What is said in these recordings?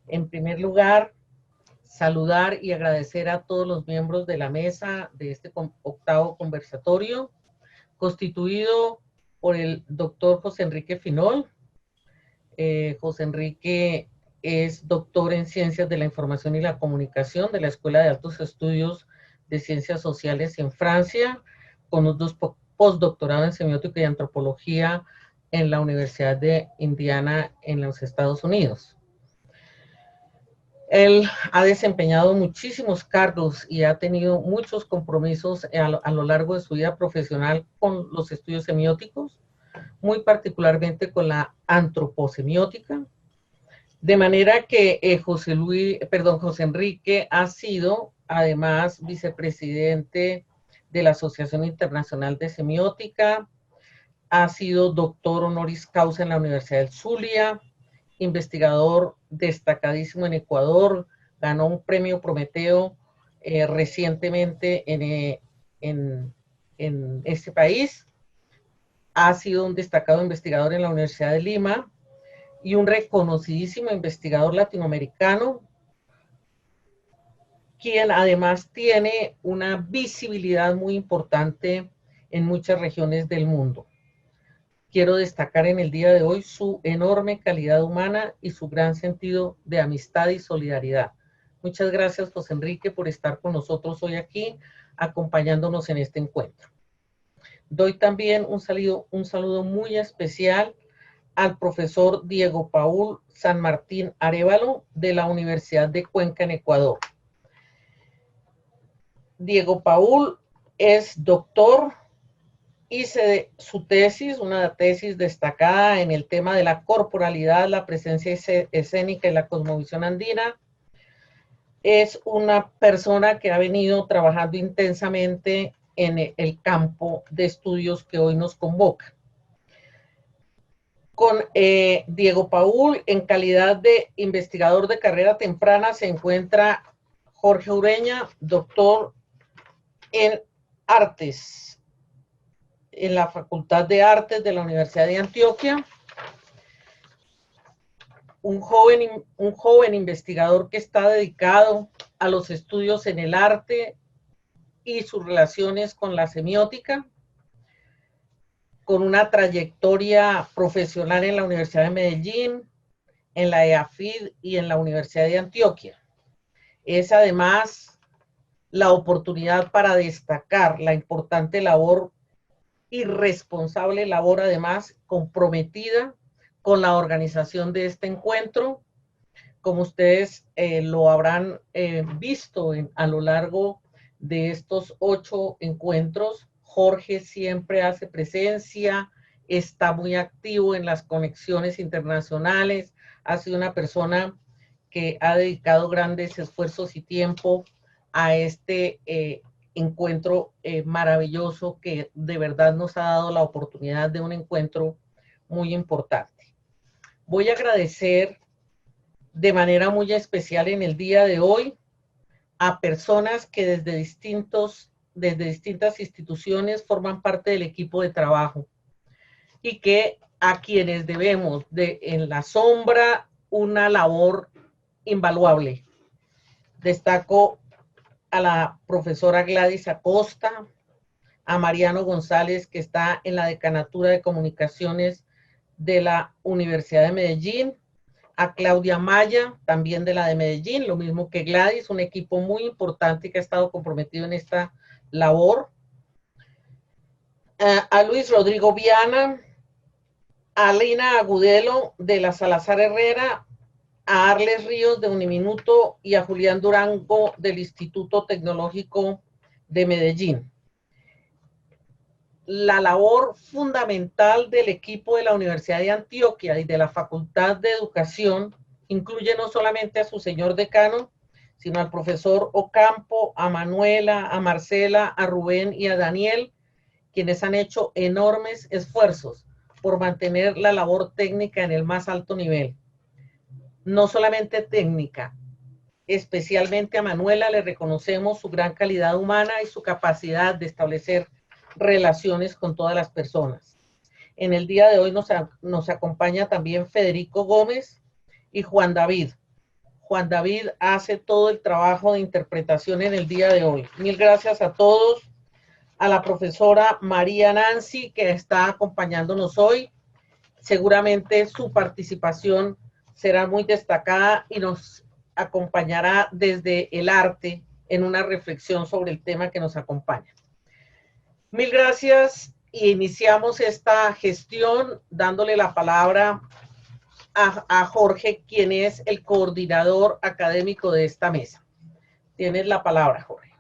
En primer lugar, saludar y agradecer a todos los miembros de la mesa de este octavo conversatorio, constituido por el doctor José Enrique Finol. José Enrique es doctor en Ciencias de la Información y la Comunicación de la Escuela de Altos Estudios de Ciencias Sociales en Francia, con los dos postdoctorados en Semiótica y Antropología en la Universidad de Indiana en los Estados Unidos. Él ha desempeñado muchísimos cargos y ha tenido muchos compromisos a lo largo de su vida profesional con los estudios semióticos, muy particularmente con la antroposemiótica, de manera que José Enrique ha sido además vicepresidente de la Asociación Internacional de Semiótica, ha sido doctor honoris causa en la Universidad del Zulia, investigador destacadísimo en Ecuador, ganó un premio Prometeo recientemente en este país, ha sido un destacado investigador en la Universidad de Lima y un reconocidísimo investigador latinoamericano, quien además tiene una visibilidad muy importante en muchas regiones del mundo. Quiero destacar en el día de hoy su enorme calidad humana y su gran sentido de amistad y solidaridad. Muchas gracias, José Enrique, por estar con nosotros hoy aquí, acompañándonos en este encuentro. Doy también un saludo muy especial al profesor Diego Paul San Martín Arévalo de la Universidad de Cuenca en Ecuador. Diego Paul es doctor, hice su tesis, una tesis destacada en el tema de la corporalidad, la presencia escénica y la cosmovisión andina. Es una persona que ha venido trabajando intensamente en el campo de estudios que hoy nos convoca. Con Diego Paul, en calidad de investigador de carrera temprana, se encuentra Jorge Ureña, doctor en artes, en la Facultad de Artes de la Universidad de Antioquia. Un joven investigador que está dedicado a los estudios en el arte y sus relaciones con la semiótica, con una trayectoria profesional en la Universidad de Medellín, en la EAFID y en la Universidad de Antioquia. Es además la oportunidad para destacar la importante labor y responsable labor, además comprometida con la organización de este encuentro. Como ustedes lo habrán visto a lo largo de estos 8 encuentros, Jorge siempre hace presencia, está muy activo en las conexiones internacionales, ha sido una persona que ha dedicado grandes esfuerzos y tiempo a este encuentro maravilloso que de verdad nos ha dado la oportunidad de un encuentro muy importante. Voy a agradecer de manera muy especial en el día de hoy a personas que desde distintas instituciones forman parte del equipo de trabajo y que a quienes debemos en la sombra una labor invaluable. Destaco a la profesora Gladys Acosta, a Mariano González, que está en la Decanatura de Comunicaciones de la Universidad de Medellín, a Claudia Maya, también de la de Medellín, lo mismo que Gladys, un equipo muy importante que ha estado comprometido en esta labor, a Luis Rodrigo Viana, a Lina Agudelo de la Salazar Herrera, a Arles Ríos de Uniminuto y a Julián Durango del Instituto Tecnológico de Medellín. La labor fundamental del equipo de la Universidad de Antioquia y de la Facultad de Educación incluye no solamente a su señor decano, sino al profesor Ocampo, a Manuela, a Marcela, a Rubén y a Daniel, quienes han hecho enormes esfuerzos por mantener la labor técnica en el más alto nivel. No solamente técnica, especialmente a Manuela le reconocemos su gran calidad humana y su capacidad de establecer relaciones con todas las personas. En el día de hoy nos acompaña también Federico Gómez y Juan David. Juan David hace todo el trabajo de interpretación en el día de hoy. Mil gracias a todos, a la profesora María Nancy, que está acompañándonos hoy. Seguramente su participación será muy destacada y nos acompañará desde el arte en una reflexión sobre el tema que nos acompaña. Mil gracias y iniciamos esta gestión dándole la palabra a Jorge, quien es el coordinador académico de esta mesa. Tienes la palabra, Jorge.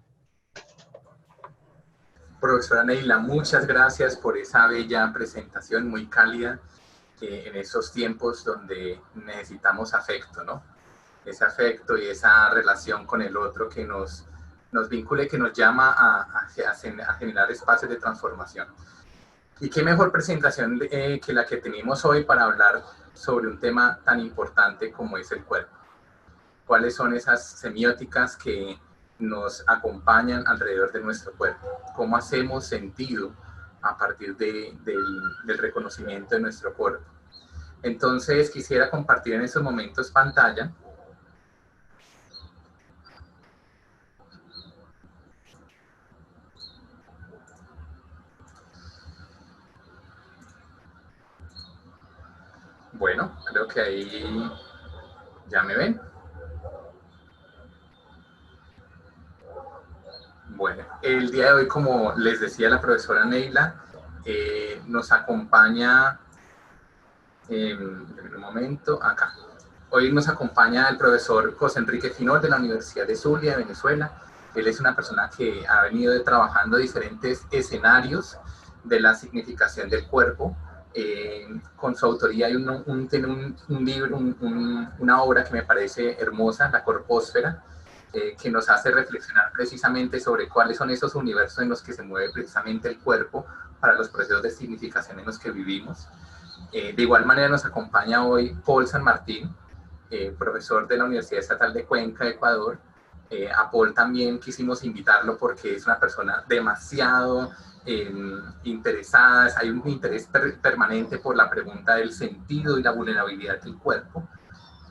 Profesora Neila, muchas gracias por esa bella presentación, muy cálida, en esos tiempos donde necesitamos afecto, ¿no? Ese afecto y esa relación con el otro que nos vincule, que nos llama a generar espacios de transformación. Y qué mejor presentación que la que tenemos hoy para hablar sobre un tema tan importante como es el cuerpo. ¿Cuáles son esas semióticas que nos acompañan alrededor de nuestro cuerpo? ¿Cómo hacemos sentido a partir del reconocimiento de nuestro cuerpo? Entonces quisiera compartir en estos momentos pantalla. Bueno, creo que ahí ya me ven. Bueno, el día de hoy, como les decía la profesora Neila, nos acompaña, en un momento, acá. Hoy nos acompaña el profesor José Enrique Finol de la Universidad de Zulia, de Venezuela. Él es una persona que ha venido trabajando diferentes escenarios de la significación del cuerpo. Con su autoría hay tiene un libro, una obra que me parece hermosa, La Corpósfera, que nos hace reflexionar precisamente sobre cuáles son esos universos en los que se mueve precisamente el cuerpo para los procesos de significación en los que vivimos. De igual manera nos acompaña hoy Paul San Martín, profesor de la Universidad Estatal de Cuenca, Ecuador. A Paul también quisimos invitarlo porque es una persona demasiado interesada, hay un interés permanente por la pregunta del sentido y la vulnerabilidad del cuerpo.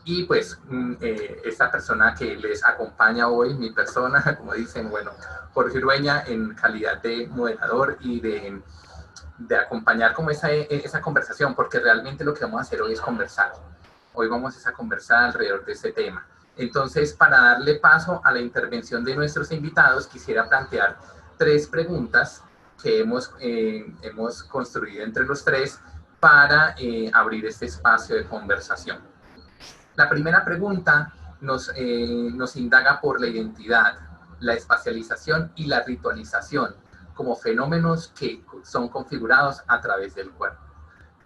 Y pues esta persona que les acompaña hoy, mi persona, como dicen, bueno, Jorge Urueña, en calidad de moderador y de acompañar como esa conversación, porque realmente lo que vamos a hacer hoy es conversar. Hoy vamos a conversar alrededor de este tema. Entonces, para darle paso a la intervención de nuestros invitados, quisiera plantear 3 preguntas que hemos construido entre los 3 para abrir este espacio de conversación. La primera pregunta nos indaga por la identidad, la espacialización y la ritualización como fenómenos que son configurados a través del cuerpo.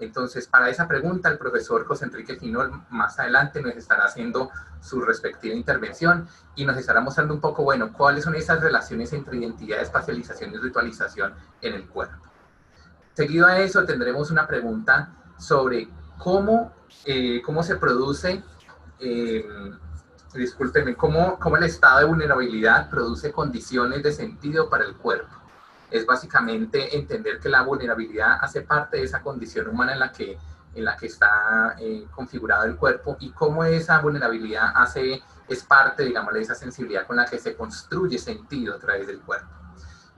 Entonces, para esa pregunta, el profesor José Enrique Finol más adelante nos estará haciendo su respectiva intervención y nos estará mostrando un poco, bueno, cuáles son esas relaciones entre identidad, espacialización y ritualización en el cuerpo. Seguido a eso, tendremos una pregunta sobre cómo se produce, discúlpenme, cómo el estado de vulnerabilidad produce condiciones de sentido para el cuerpo. Es básicamente entender que la vulnerabilidad hace parte de esa condición humana en la que está configurado el cuerpo y cómo esa vulnerabilidad es parte, digamos, de esa sensibilidad con la que se construye sentido a través del cuerpo.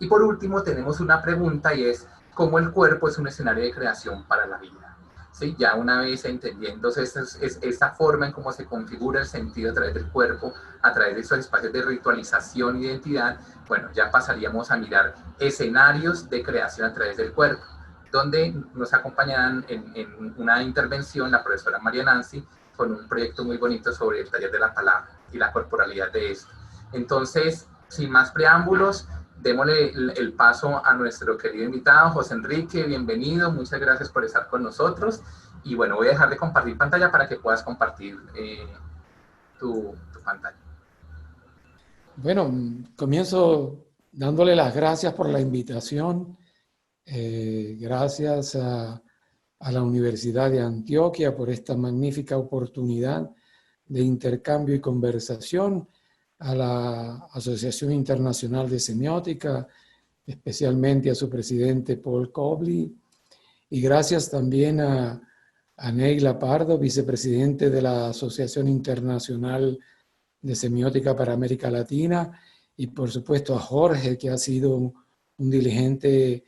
Y por último tenemos una pregunta y es cómo el cuerpo es un escenario de creación para la vida. ¿Sí? Ya una vez entendiendo esta forma en cómo se configura el sentido a través del cuerpo, a través de esos espacios de ritualización e identidad, bueno, ya pasaríamos a mirar escenarios de creación a través del cuerpo, donde nos acompañarán en una intervención la profesora María Nancy con un proyecto muy bonito sobre el taller de la palabra y la corporalidad de esto. Entonces, sin más preámbulos, démosle el paso a nuestro querido invitado, José Enrique, bienvenido, muchas gracias por estar con nosotros. Y bueno, voy a dejar de compartir pantalla para que puedas compartir tu pantalla. Bueno, comienzo dándole las gracias por la invitación. Gracias a la Universidad de Antioquia por esta magnífica oportunidad de intercambio y conversación, a la Asociación Internacional de Semiótica, especialmente a su presidente Paul Cobley, y gracias también a Neila Pardo, vicepresidente de la Asociación Internacional de Semiótica para América Latina, y por supuesto a Jorge, que ha sido un diligente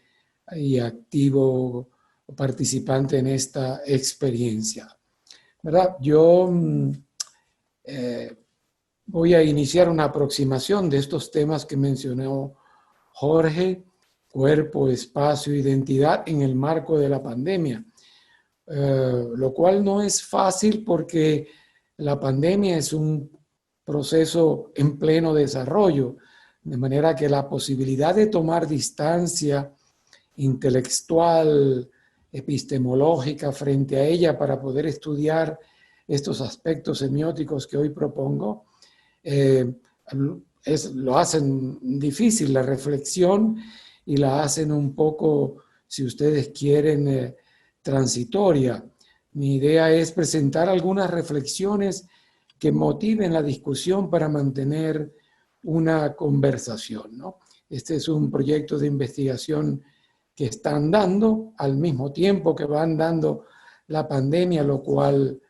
y activo participante en esta experiencia. ¿Verdad? Yo voy a iniciar una aproximación de estos temas que mencionó Jorge: cuerpo, espacio, identidad en el marco de la pandemia. Lo cual no es fácil porque la pandemia es un proceso en pleno desarrollo, de manera que la posibilidad de tomar distancia intelectual, epistemológica frente a ella para poder estudiar estos aspectos semióticos que hoy propongo, lo hacen difícil la reflexión y la hacen un poco, si ustedes quieren, transitoria. Mi idea es presentar algunas reflexiones que motiven la discusión para mantener una conversación, ¿no? Este es un proyecto de investigación que está andando al mismo tiempo que va andando la pandemia, lo cual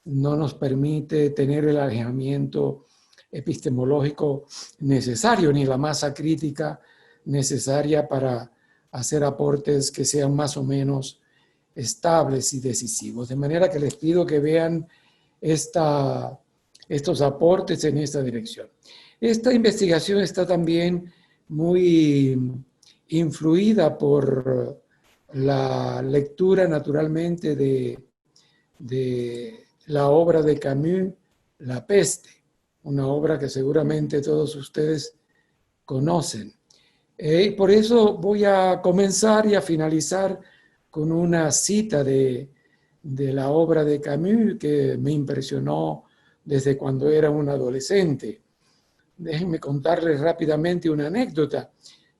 no nos permite tener el alejamiento epistemológico necesario ni la masa crítica necesaria para hacer aportes que sean más o menos estables y decisivos. De manera que les pido que vean estos aportes en esta dirección. Esta investigación está también muy influida por la lectura, naturalmente, de la obra de Camus, La Peste, una obra que seguramente todos ustedes conocen. Y por eso voy a comenzar y a finalizar con una cita de la obra de Camus que me impresionó desde cuando era un adolescente. Déjenme contarles rápidamente una anécdota.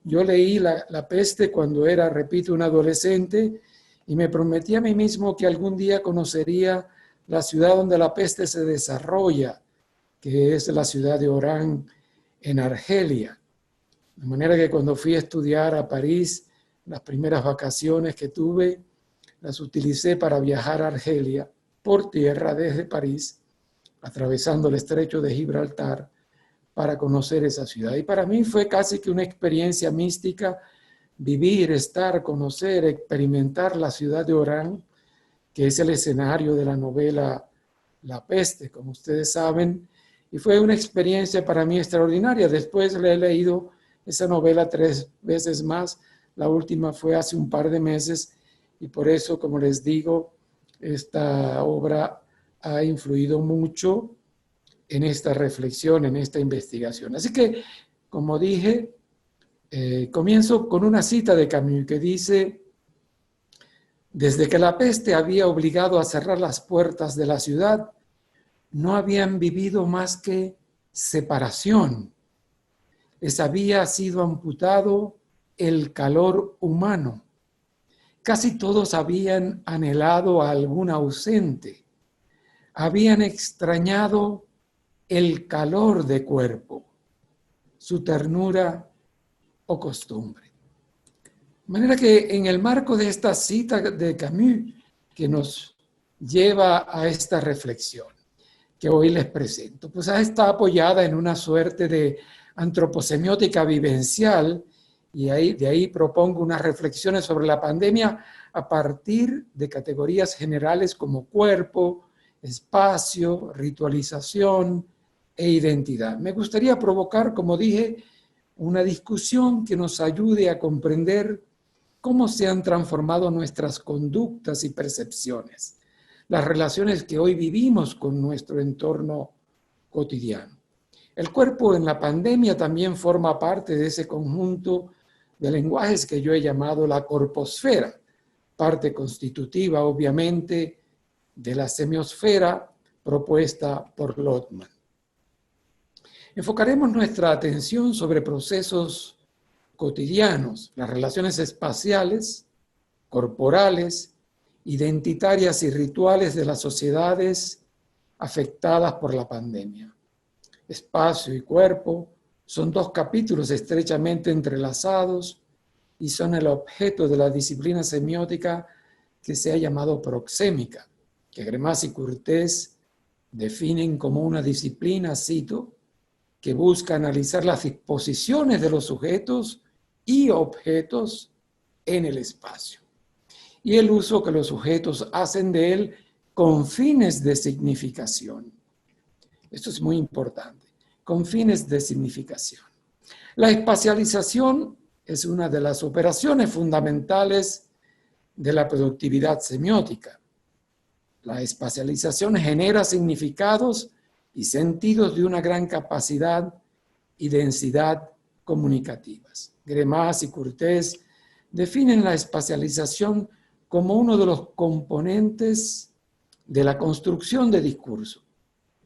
Yo leí la Peste cuando era, repito, un adolescente, y me prometí a mí mismo que algún día conocería la ciudad donde la peste se desarrolla, que es la ciudad de Orán, en Argelia. De manera que cuando fui a estudiar a París, las primeras vacaciones que tuve, las utilicé para viajar a Argelia por tierra desde París, atravesando el estrecho de Gibraltar, para conocer esa ciudad. Y para mí fue casi que una experiencia mística vivir, estar, conocer, experimentar la ciudad de Orán, que es el escenario de la novela La Peste, como ustedes saben, y fue una experiencia para mí extraordinaria. Después le he leído esa novela 3 veces más, la última fue hace un par de meses, y por eso, como les digo, esta obra ha influido mucho en esta reflexión, en esta investigación. Así que, como dije, comienzo con una cita de Camus que dice: desde que la peste había obligado a cerrar las puertas de la ciudad, no habían vivido más que separación. Les había sido amputado el calor humano. Casi todos habían anhelado a algún ausente. Habían extrañado el calor de cuerpo, su ternura o costumbre. De manera que en el marco de esta cita de Camus, que nos lleva a esta reflexión que hoy les presento, pues está apoyada en una suerte de antroposemiótica vivencial, y de ahí propongo unas reflexiones sobre la pandemia a partir de categorías generales como cuerpo, espacio, ritualización e identidad. Me gustaría provocar, como dije, una discusión que nos ayude a comprender cómo se han transformado nuestras conductas y percepciones, las relaciones que hoy vivimos con nuestro entorno cotidiano. El cuerpo en la pandemia también forma parte de ese conjunto de lenguajes que yo he llamado la corposfera, parte constitutiva, obviamente, de la semiosfera propuesta por Lotman. Enfocaremos nuestra atención sobre procesos cotidianos, las relaciones espaciales, corporales, identitarias y rituales de las sociedades afectadas por la pandemia. Espacio y cuerpo son 2 capítulos estrechamente entrelazados y son el objeto de la disciplina semiótica que se ha llamado proxémica, que Gramsci y Curtés definen como una disciplina, cito, que busca analizar las disposiciones de los sujetos y objetos en el espacio, y el uso que los sujetos hacen de él con fines de significación. Esto es muy importante, con fines de significación. La espacialización es una de las operaciones fundamentales de la productividad semiótica. La espacialización genera significados y sentidos de una gran capacidad y densidad comunicativas. Gramsci y Cortés definen la espacialización como uno de los componentes de la construcción de discurso.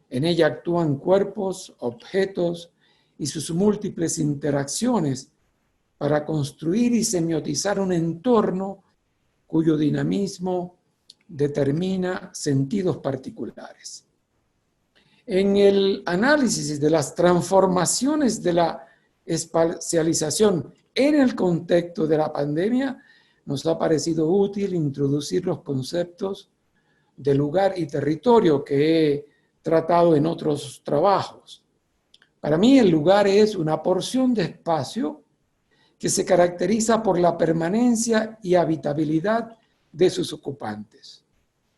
En ella actúan cuerpos, objetos y sus múltiples interacciones para construir y semiotizar un entorno cuyo dinamismo determina sentidos particulares. En el análisis de las transformaciones de la espacialización en el contexto de la pandemia, nos ha parecido útil introducir los conceptos de lugar y territorio que he tratado en otros trabajos. Para mí el lugar es una porción de espacio que se caracteriza por la permanencia y habitabilidad de sus ocupantes,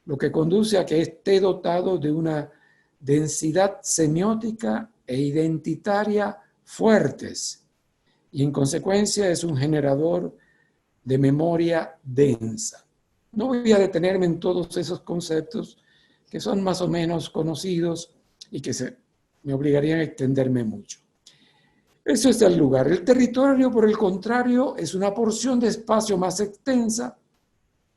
lo que conduce a que esté dotado de una densidad semiótica e identitaria fuertes, y en consecuencia es un generador de memoria densa. No voy a detenerme en todos esos conceptos que son más o menos conocidos y que me obligarían a extenderme mucho. Eso es el lugar. El territorio, por el contrario, es una porción de espacio más extensa,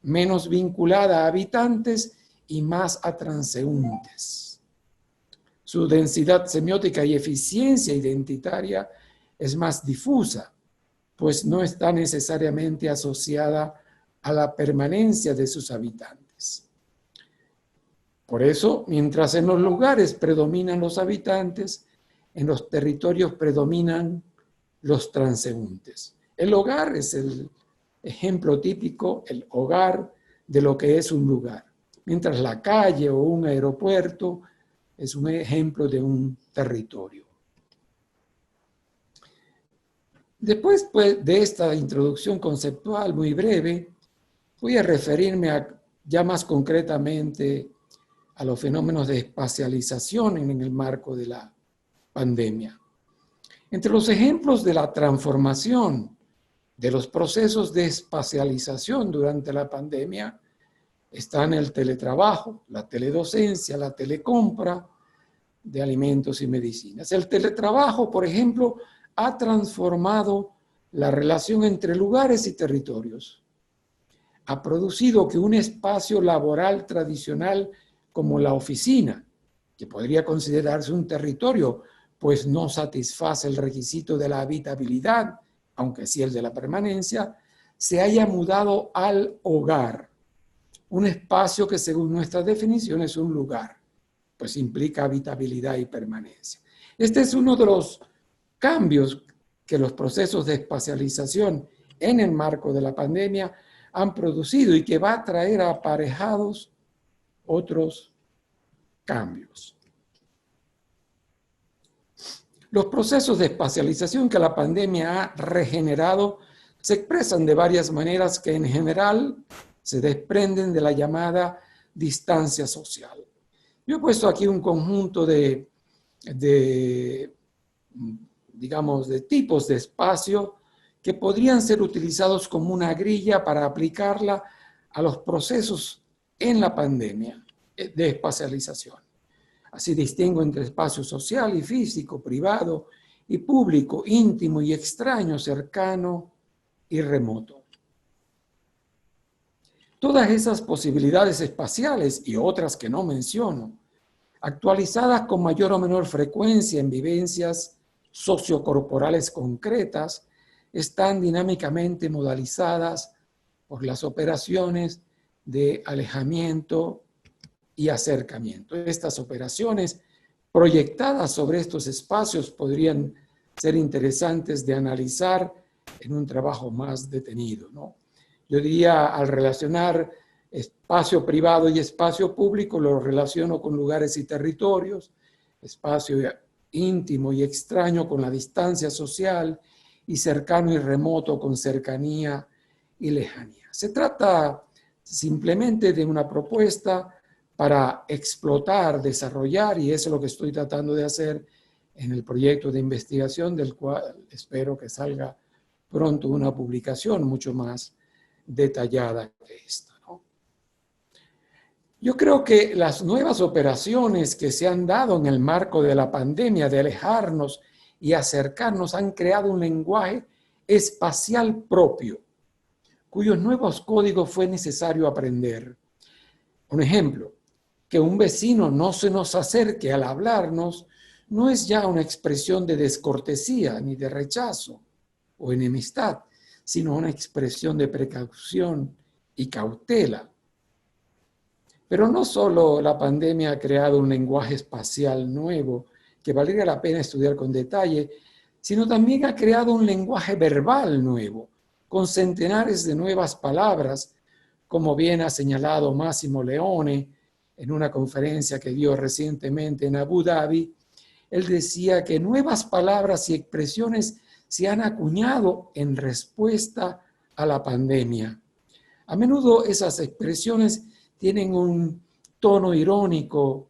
menos vinculada a habitantes y más a transeúntes. Su densidad semiótica y eficiencia identitaria es más difusa, pues no está necesariamente asociada a la permanencia de sus habitantes. Por eso, mientras en los lugares predominan los habitantes, en los territorios predominan los transeúntes. El hogar es el ejemplo típico, el hogar de lo que es un lugar, mientras la calle o un aeropuerto es un ejemplo de un territorio. Después de esta introducción conceptual muy breve, voy a referirme ya más concretamente a los fenómenos de espacialización en el marco de la pandemia. Entre los ejemplos de la transformación de los procesos de espacialización durante la pandemia están el teletrabajo, la teledocencia, la telecompra de alimentos y medicinas. El teletrabajo, por ejemplo, ha transformado la relación entre lugares y territorios. Ha producido que un espacio laboral tradicional como la oficina, que podría considerarse un territorio, pues no satisface el requisito de la habitabilidad, aunque sí el de la permanencia, se haya mudado al hogar, un espacio que según nuestra definición es un lugar, pues implica habitabilidad y permanencia. Este es uno de los cambios que los procesos de espacialización en el marco de la pandemia han producido y que va a traer aparejados otros cambios. Los procesos de espacialización que la pandemia ha regenerado se expresan de varias maneras que en general se desprenden de la llamada distancia social. Yo he puesto aquí un conjunto de tipos de espacio que podrían ser utilizados como una grilla para aplicarla a los procesos en la pandemia de espacialización. Así distingo entre espacio social y físico, privado y público, íntimo y extraño, cercano y remoto. Todas esas posibilidades espaciales y otras que no menciono, actualizadas con mayor o menor frecuencia en vivencias sociocorporales concretas, están dinámicamente modalizadas por las operaciones de alejamiento y acercamiento. Estas operaciones proyectadas sobre estos espacios podrían ser interesantes de analizar en un trabajo más detenido, ¿no? Yo diría, al relacionar espacio privado y espacio público, lo relaciono con lugares y territorios, espacio íntimo y extraño con la distancia social y cercano y remoto con cercanía y lejanía. Se trata simplemente de una propuesta para explotar, desarrollar, y eso es lo que estoy tratando de hacer en el proyecto de investigación, del cual espero que salga pronto una publicación mucho más detallada que esta, ¿no? Yo creo que las nuevas operaciones que se han dado en el marco de la pandemia, de alejarnos y acercarnos, han creado un lenguaje espacial propio, cuyos nuevos códigos fue necesario aprender. Un ejemplo, que un vecino no se nos acerque al hablarnos no es ya una expresión de descortesía ni de rechazo o enemistad, sino una expresión de precaución y cautela. Pero no solo la pandemia ha creado un lenguaje espacial nuevo que valdría la pena estudiar con detalle, sino también ha creado un lenguaje verbal nuevo, con centenares de nuevas palabras, como bien ha señalado Massimo Leone en una conferencia que dio recientemente en Abu Dhabi. Él decía que nuevas palabras y expresiones se han acuñado en respuesta a la pandemia. A menudo esas expresiones tienen un tono irónico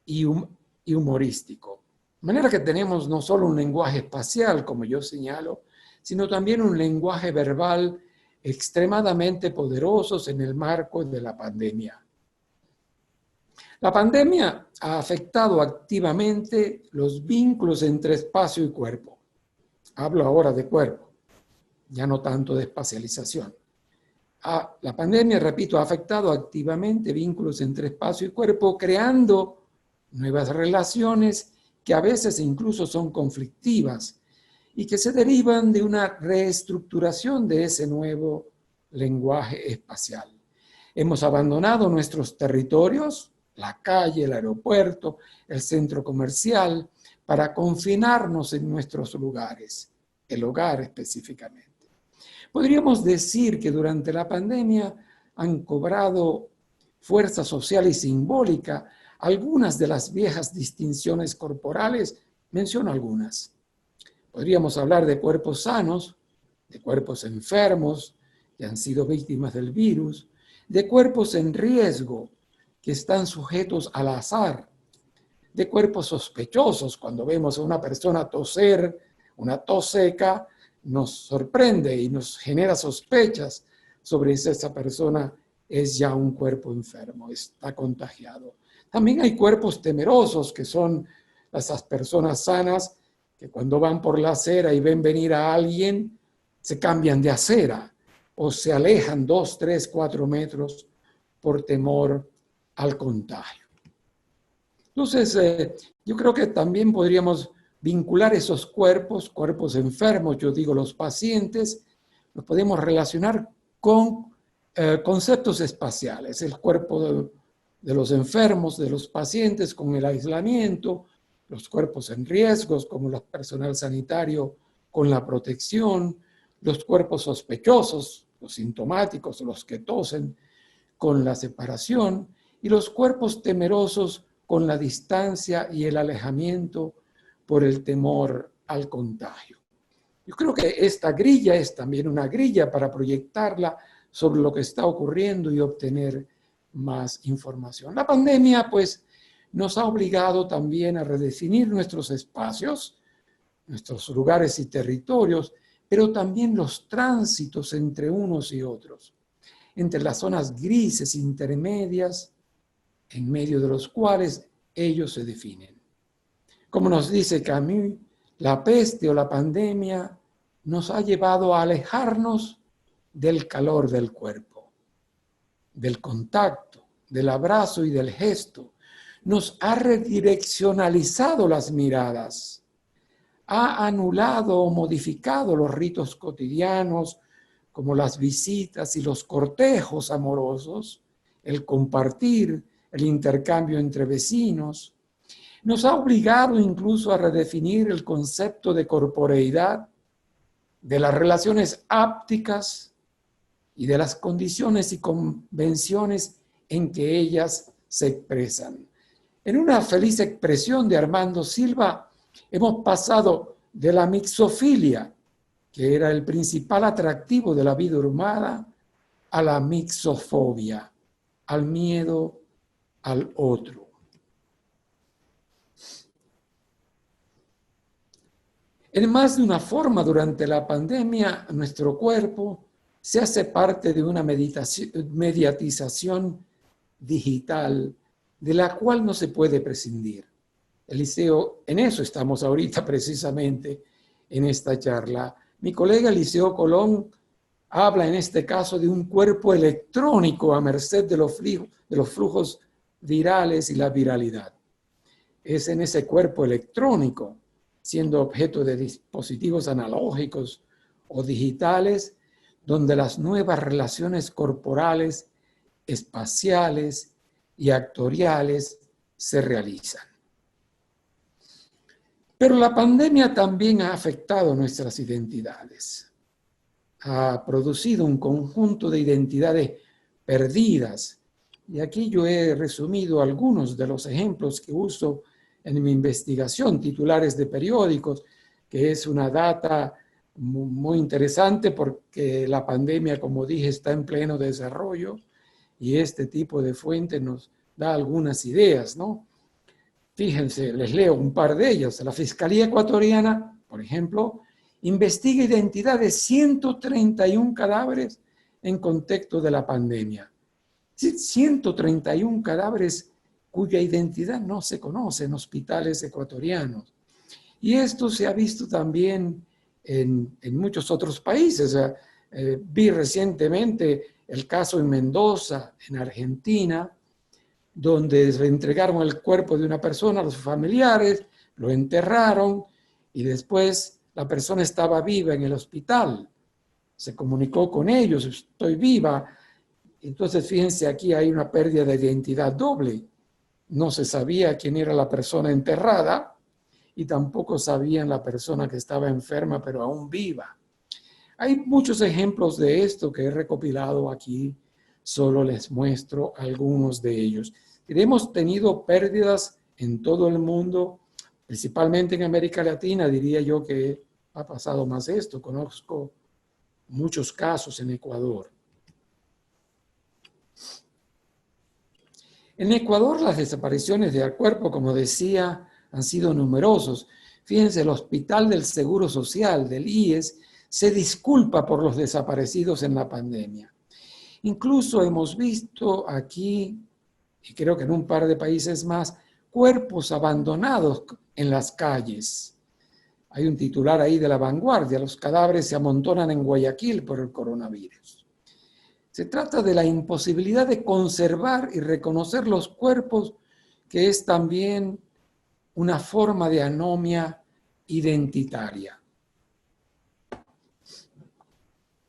y humorístico. De manera que tenemos no solo un lenguaje espacial, como yo señalo, sino también un lenguaje verbal extremadamente poderosos en el marco de la pandemia. La pandemia ha afectado activamente los vínculos entre espacio y cuerpo. Hablo ahora de cuerpo, ya no tanto de espacialización. La pandemia, repito, ha afectado activamente vínculos entre espacio y cuerpo, creando nuevas relaciones que a veces incluso son conflictivas y que se derivan de una reestructuración de ese nuevo lenguaje espacial. Hemos abandonado nuestros territorios, la calle, el aeropuerto, el centro comercial, para confinarnos en nuestros lugares, el hogar específicamente. Podríamos decir que durante la pandemia han cobrado fuerza social y simbólica algunas de las viejas distinciones corporales. Menciono algunas. Podríamos hablar de cuerpos sanos, de cuerpos enfermos que han sido víctimas del virus, de cuerpos en riesgo que están sujetos al azar, de cuerpos sospechosos. Cuando vemos a una persona toser, una tos seca, nos sorprende y nos genera sospechas sobre si esa persona es ya un cuerpo enfermo, está contagiado. También hay cuerpos temerosos, que son esas personas sanas que cuando van por la acera y ven venir a alguien, se cambian de acera o se alejan 2, 3, 4 metros por temor al contagio. Entonces, yo creo que también podríamos vincular esos cuerpos enfermos, yo digo los pacientes, los podemos relacionar con conceptos espaciales, el cuerpo de los enfermos, de los pacientes con el aislamiento, los cuerpos en riesgos como el personal sanitario con la protección, los cuerpos sospechosos, los sintomáticos, los que tosen con la separación, y los cuerpos temerosos con la distancia y el alejamiento por el temor al contagio. Yo creo que esta grilla es también una grilla para proyectarla sobre lo que está ocurriendo y obtener más información. La pandemia, pues, nos ha obligado también a redefinir nuestros espacios, nuestros lugares y territorios, pero también los tránsitos entre unos y otros, entre las zonas grises intermedias, en medio de los cuales ellos se definen. Como nos dice Camus, la peste o la pandemia nos ha llevado a alejarnos del calor del cuerpo, del contacto, del abrazo y del gesto. Nos ha redireccionalizado las miradas, ha anulado o modificado los ritos cotidianos como las visitas y los cortejos amorosos, el compartir, el intercambio entre vecinos. Nos ha obligado incluso a redefinir el concepto de corporeidad, de las relaciones ápticas y de las condiciones y convenciones en que ellas se expresan. En una feliz expresión de Armando Silva, Hemos pasado de la mixofilia, que era el principal atractivo de la vida humana, a la mixofobia, al miedo al otro. En más de una forma, durante la pandemia, nuestro cuerpo se hace parte de una mediatización digital de la cual no se puede prescindir. Eliseo, en eso estamos ahorita precisamente en esta charla. Mi colega Eliseo Colón habla en este caso de un cuerpo electrónico a merced de los flujos virales y la viralidad. Es en ese cuerpo electrónico, siendo objeto de dispositivos analógicos o digitales, donde las nuevas relaciones corporales, espaciales y actoriales se realizan. Pero la pandemia también ha afectado nuestras identidades. Ha producido un conjunto de identidades perdidas. Y aquí yo he resumido algunos de los ejemplos que uso en mi investigación, titulares de periódicos, que es una data muy interesante porque la pandemia, como dije, está en pleno desarrollo y este tipo de fuente nos da algunas ideas, ¿no? Fíjense, les leo un par de ellas. La Fiscalía Ecuatoriana, por ejemplo, investiga identidad de 131 cadáveres en contexto de la pandemia. 131 cadáveres cuya identidad no se conoce en hospitales ecuatorianos. Y esto se ha visto también en muchos otros países. Vi recientemente el caso en Mendoza, en Argentina, donde se entregaron el cuerpo de una persona a los familiares, lo enterraron y después la persona estaba viva en el hospital. Se comunicó con ellos, estoy viva. Entonces, fíjense, aquí hay una pérdida de identidad doble. No se sabía quién era la persona enterrada y tampoco sabían la persona que estaba enferma, pero aún viva. Hay muchos ejemplos de esto que he recopilado aquí, solo les muestro algunos de ellos. Hemos tenido pérdidas en todo el mundo, principalmente en América Latina, diría yo que ha pasado más esto. Conozco muchos casos en Ecuador. En Ecuador las desapariciones de cuerpo, como decía, han sido numerosos. Fíjense, el Hospital del Seguro Social, del IES, se disculpa por los desaparecidos en la pandemia. Incluso hemos visto aquí, y creo que en un par de países más, cuerpos abandonados en las calles. Hay un titular ahí de La Vanguardia: los cadáveres se amontonan en Guayaquil por el coronavirus. Se trata de la imposibilidad de conservar y reconocer los cuerpos, que es también una forma de anomia identitaria.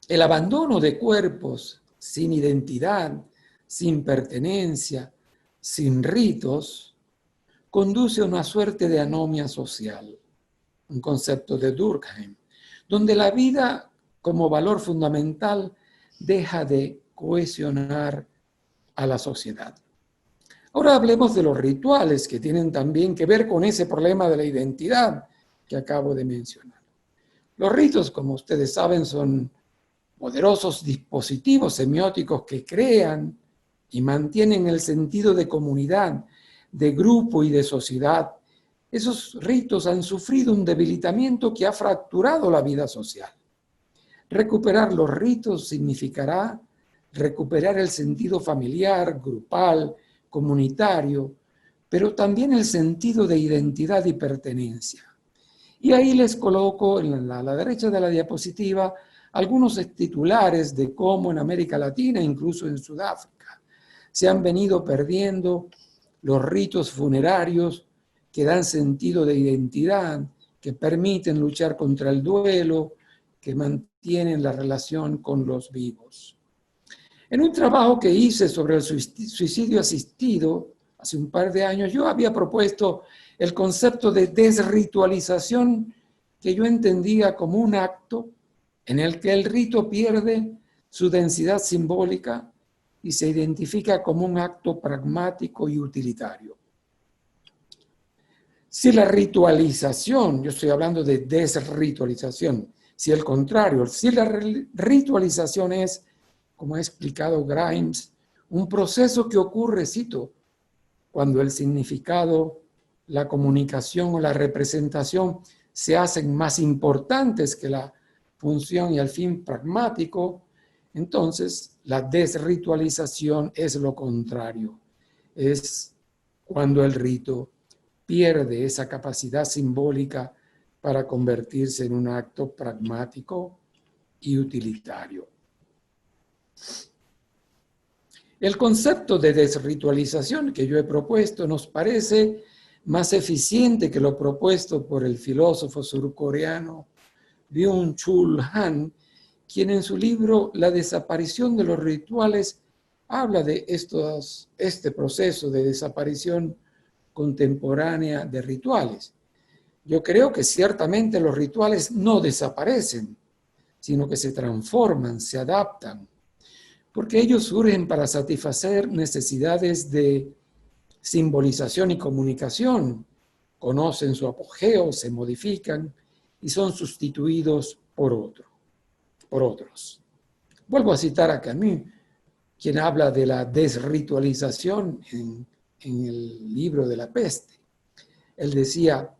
El abandono de cuerpos sin identidad, sin pertenencia, sin ritos, conduce a una suerte de anomia social, un concepto de Durkheim, donde la vida como valor fundamental deja de cohesionar a la sociedad. Ahora hablemos de los rituales, que tienen también que ver con ese problema de la identidad que acabo de mencionar. Los ritos, como ustedes saben, son poderosos dispositivos semióticos que crean y mantienen el sentido de comunidad, de grupo y de sociedad. Esos ritos han sufrido un debilitamiento que ha fracturado la vida social. Recuperar los ritos significará recuperar el sentido familiar, grupal, comunitario, pero también el sentido de identidad y pertenencia. Y ahí les coloco en la derecha de la diapositiva algunos titulares de cómo en América Latina, incluso en Sudáfrica, se han venido perdiendo los ritos funerarios que dan sentido de identidad, que permiten luchar contra el duelo, que mantienen la relación con los vivos. En un trabajo que hice sobre el suicidio asistido hace un par de años, yo había propuesto el concepto de desritualización, que yo entendía como un acto en el que el rito pierde su densidad simbólica y se identifica como un acto pragmático y utilitario. Si la ritualización, yo estoy hablando de desritualización, si el contrario, si la ritualización es, como ha explicado Grimes, un proceso que ocurre, cito, cuando el significado, la comunicación o la representación se hacen más importantes que la función y el fin pragmático, entonces la desritualización es lo contrario. Es cuando el rito pierde esa capacidad simbólica para convertirse en un acto pragmático y utilitario. El concepto de desritualización que yo he propuesto nos parece más eficiente que lo propuesto por el filósofo surcoreano Byung-Chul Han, quien en su libro La desaparición de los rituales habla de este proceso de desaparición contemporánea de rituales. Yo creo que ciertamente los rituales no desaparecen, sino que se transforman, se adaptan, porque ellos surgen para satisfacer necesidades de simbolización y comunicación, conocen su apogeo, se modifican y son sustituidos por otros. Vuelvo a citar a Camus, quien habla de la desritualización en el libro de La Peste. Él decía,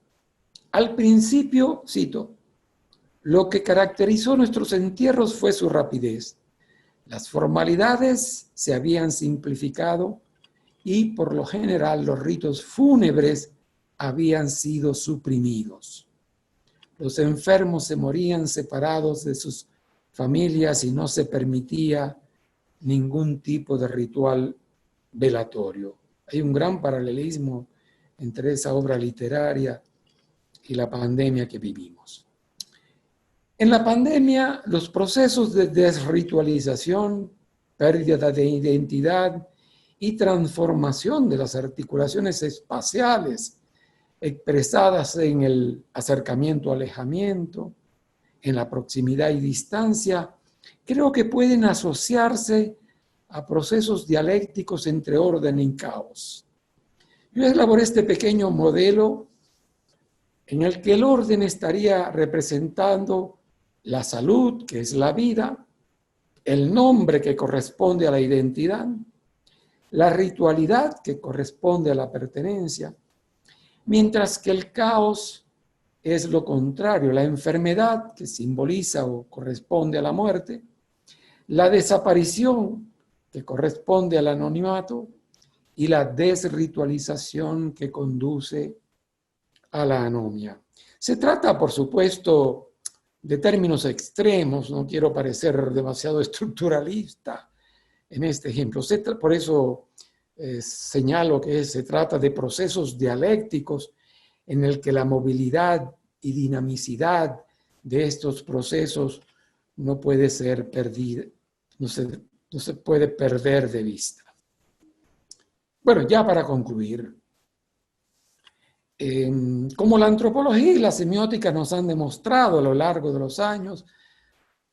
al principio, cito, lo que caracterizó nuestros entierros fue su rapidez. Las formalidades se habían simplificado y por lo general los ritos fúnebres habían sido suprimidos. Los enfermos se morían separados de sus familias y no se permitía ningún tipo de ritual velatorio. Hay un gran paralelismo entre esa obra literaria y la pandemia que vivimos. En la pandemia, los procesos de desritualización, pérdida de identidad y transformación de las articulaciones espaciales expresadas en el acercamiento-alejamiento, en la proximidad y distancia, creo que pueden asociarse a procesos dialécticos entre orden y caos. Yo elaboré este pequeño modelo en el que el orden estaría representando la salud, que es la vida, el nombre que corresponde a la identidad, la ritualidad que corresponde a la pertenencia, mientras que el caos es lo contrario, la enfermedad que simboliza o corresponde a la muerte, la desaparición que corresponde al anonimato y la desritualización que conduce a la anomia. Se trata, por supuesto, de términos extremos, no quiero parecer demasiado estructuralista en este ejemplo. Por eso señalo que se trata de procesos dialécticos en el que la movilidad y dinamicidad de estos procesos no puede ser perdida, no se puede perder de vista. Bueno, ya para concluir, como la antropología y la semiótica nos han demostrado a lo largo de los años,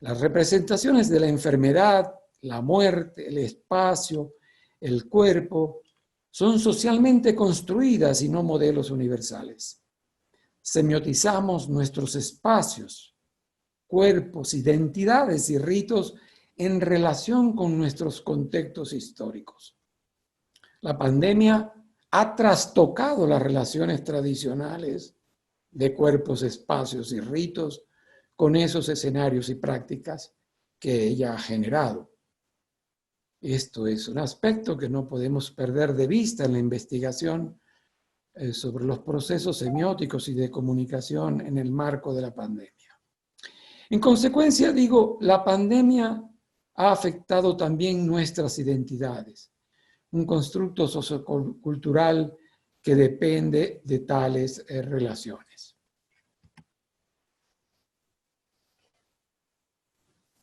las representaciones de la enfermedad, la muerte, el espacio, el cuerpo, son socialmente construidas y no modelos universales. Semiotizamos nuestros espacios, cuerpos, identidades y ritos en relación con nuestros contextos históricos. La pandemia ha trastocado las relaciones tradicionales de cuerpos, espacios y ritos con esos escenarios y prácticas que ella ha generado. Esto es un aspecto que no podemos perder de vista en la investigación sobre los procesos semióticos y de comunicación en el marco de la pandemia. En consecuencia, digo, la pandemia ha afectado también nuestras identidades, un constructo sociocultural que depende de tales relaciones.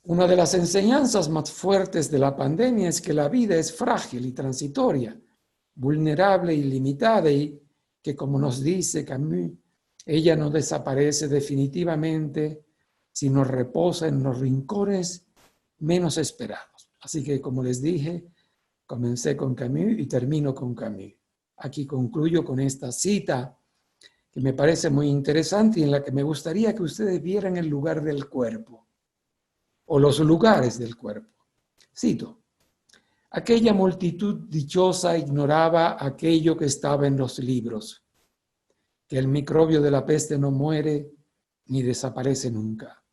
Una de las enseñanzas más fuertes de la pandemia es que la vida es frágil y transitoria, vulnerable y limitada y que, como nos dice Camus, ella no desaparece definitivamente, sino reposa en los rincones menos esperados. Así que, como les dije, comencé con Camus y termino con Camus. Aquí concluyo con esta cita que me parece muy interesante y en la que me gustaría que ustedes vieran el lugar del cuerpo o los lugares del cuerpo. Cito: aquella multitud dichosa ignoraba aquello que estaba en los libros, que el microbio de la peste no muere ni desaparece nunca,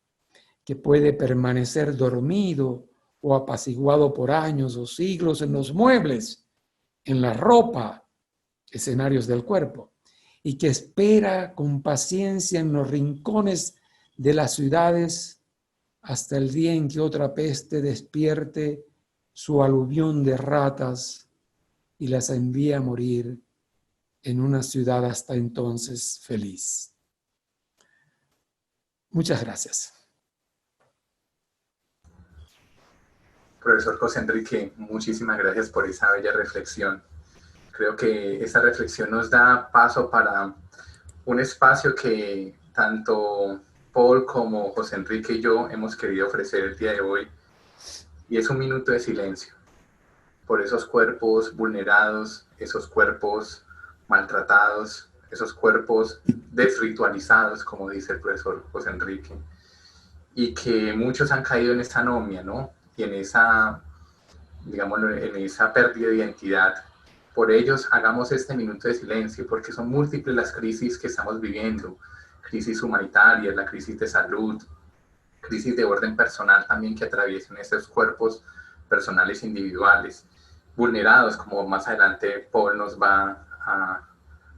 que puede permanecer dormido o apaciguado por años o siglos en los muebles, en la ropa, escenarios del cuerpo, y que espera con paciencia en los rincones de las ciudades hasta el día en que otra peste despierte su aluvión de ratas y las envía a morir en una ciudad hasta entonces feliz. Muchas gracias. Profesor José Enrique, muchísimas gracias por esa bella reflexión. Creo que esta reflexión nos da paso para un espacio que tanto Paul como José Enrique y yo hemos querido ofrecer el día de hoy, y es un minuto de silencio por esos cuerpos vulnerados, esos cuerpos maltratados, esos cuerpos desritualizados, como dice el profesor José Enrique, y que muchos han caído en esa anomia, ¿no? Y en esa, digámoslo, en esa pérdida de identidad. Por ellos hagamos este minuto de silencio, porque son múltiples las crisis que estamos viviendo, crisis humanitarias, la crisis de salud, crisis de orden personal también que atraviesan esos cuerpos personales individuales, vulnerados, como más adelante Paul nos va a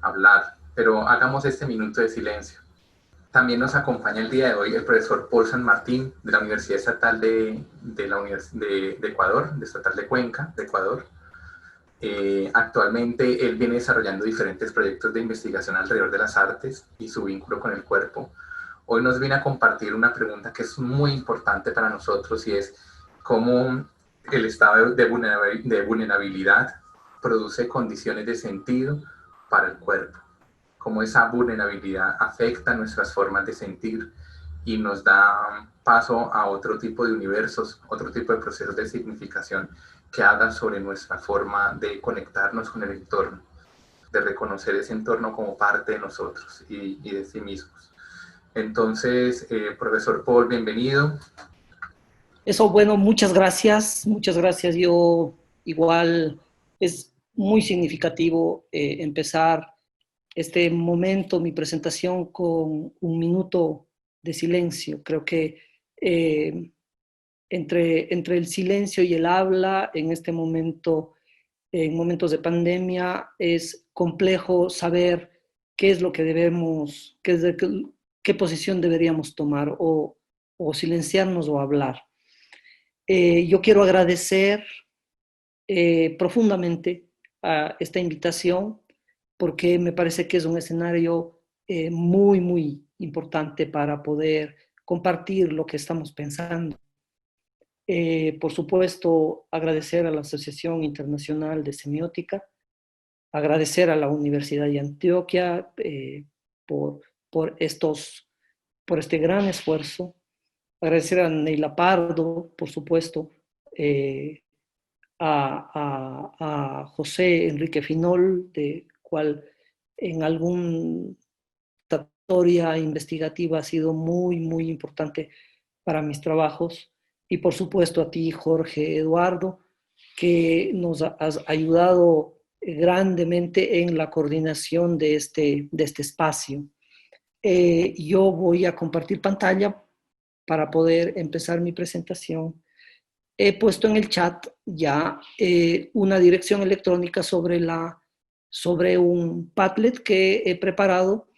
hablar. Pero hagamos este minuto de silencio. También nos acompaña el día de hoy el profesor Paul San Martín, de la Universidad Estatal de Ecuador, de Estatal de Cuenca, de Ecuador. Actualmente él viene desarrollando diferentes proyectos de investigación alrededor de las artes y su vínculo con el cuerpo. Hoy nos viene a compartir una pregunta que es muy importante para nosotros, y es cómo el estado de vulnerabilidad produce condiciones de sentido para el cuerpo, cómo esa vulnerabilidad afecta nuestras formas de sentir y nos da paso a otro tipo de universos, otro tipo de procesos de significación que hagan sobre nuestra forma de conectarnos con el entorno, de reconocer ese entorno como parte de nosotros y de sí mismos. Entonces, profesor Paul, bienvenido. Eso, bueno, muchas gracias, muchas gracias. Yo igual es muy significativo empezar este momento, mi presentación, con un minuto de silencio. Creo que entre el silencio y el habla en este momento, en momentos de pandemia, es complejo saber qué es lo que debemos, qué posición deberíamos tomar, o silenciarnos o hablar. Yo quiero agradecer profundamente a esta invitación, porque me parece que es un escenario muy, muy importante para poder compartir lo que estamos pensando. Por supuesto, agradecer a la Asociación Internacional de Semiótica, agradecer a la Universidad de Antioquia por este gran esfuerzo, agradecer a Neila Pardo, por supuesto, a José Enrique Finol, de cual en alguna trayectoria investigativa ha sido muy, muy importante para mis trabajos, y por supuesto a ti, Jorge Eduardo, que nos has ayudado grandemente en la coordinación de este espacio. Yo voy a compartir pantalla para poder empezar mi presentación. He puesto en el chat ya una dirección electrónica sobre un Padlet que he preparado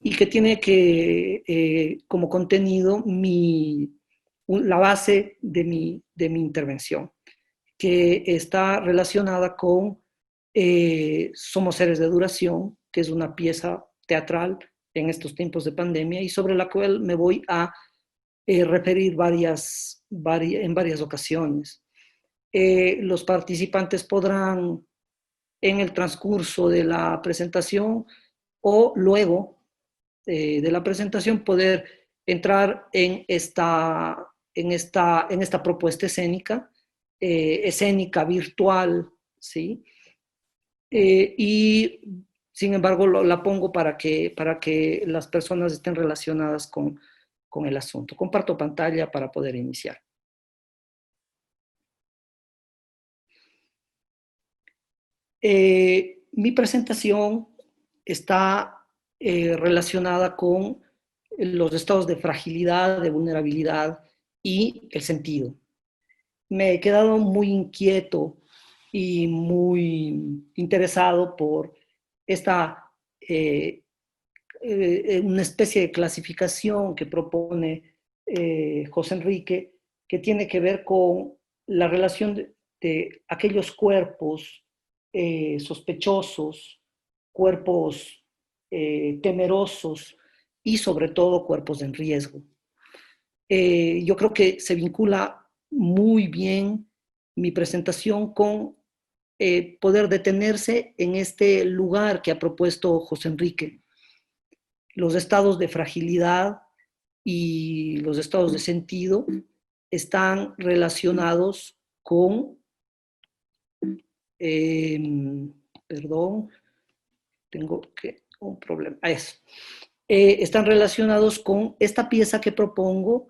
y que tiene como contenido la base de mi intervención, que está relacionada con Somos seres de duración, que es una pieza teatral en estos tiempos de pandemia y sobre la cual me voy a referir en varias ocasiones. Los participantes podrán, en el transcurso de la presentación o luego de la presentación, poder entrar en esta propuesta escénica, virtual, ¿sí? Y Sin embargo, la pongo para que las personas estén relacionadas con el asunto. Comparto pantalla para poder iniciar. Mi presentación está relacionada con los estados de fragilidad, de vulnerabilidad y el sentido. Me he quedado muy inquieto y muy interesado por esta una especie de clasificación que propone José Enrique, que tiene que ver con la relación de aquellos cuerpos sospechosos, cuerpos temerosos y sobre todo cuerpos en riesgo. Yo creo que se vincula muy bien mi presentación con poder detenerse en este lugar que ha propuesto José Enrique. Los estados de fragilidad y los estados de sentido están relacionados con, perdón, tengo que un problema, están relacionados con esta pieza que propongo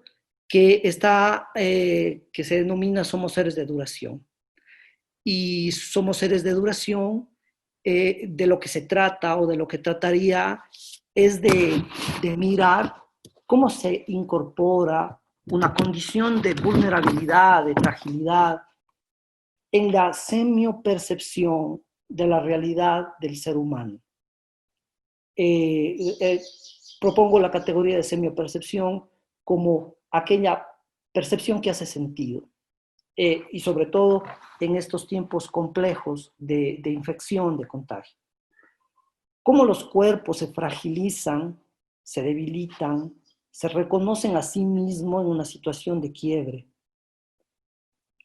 que se denomina Somos seres de duración. Y somos seres de duración, de lo que se trata o de lo que trataría es de mirar cómo se incorpora una condición de vulnerabilidad, de fragilidad, en la semiopercepción de la realidad del ser humano. Propongo la categoría de semiopercepción como aquella percepción que hace sentido. Y sobre todo en estos tiempos complejos de infección, de contagio. Cómo los cuerpos se fragilizan, se debilitan, se reconocen a sí mismos en una situación de quiebre.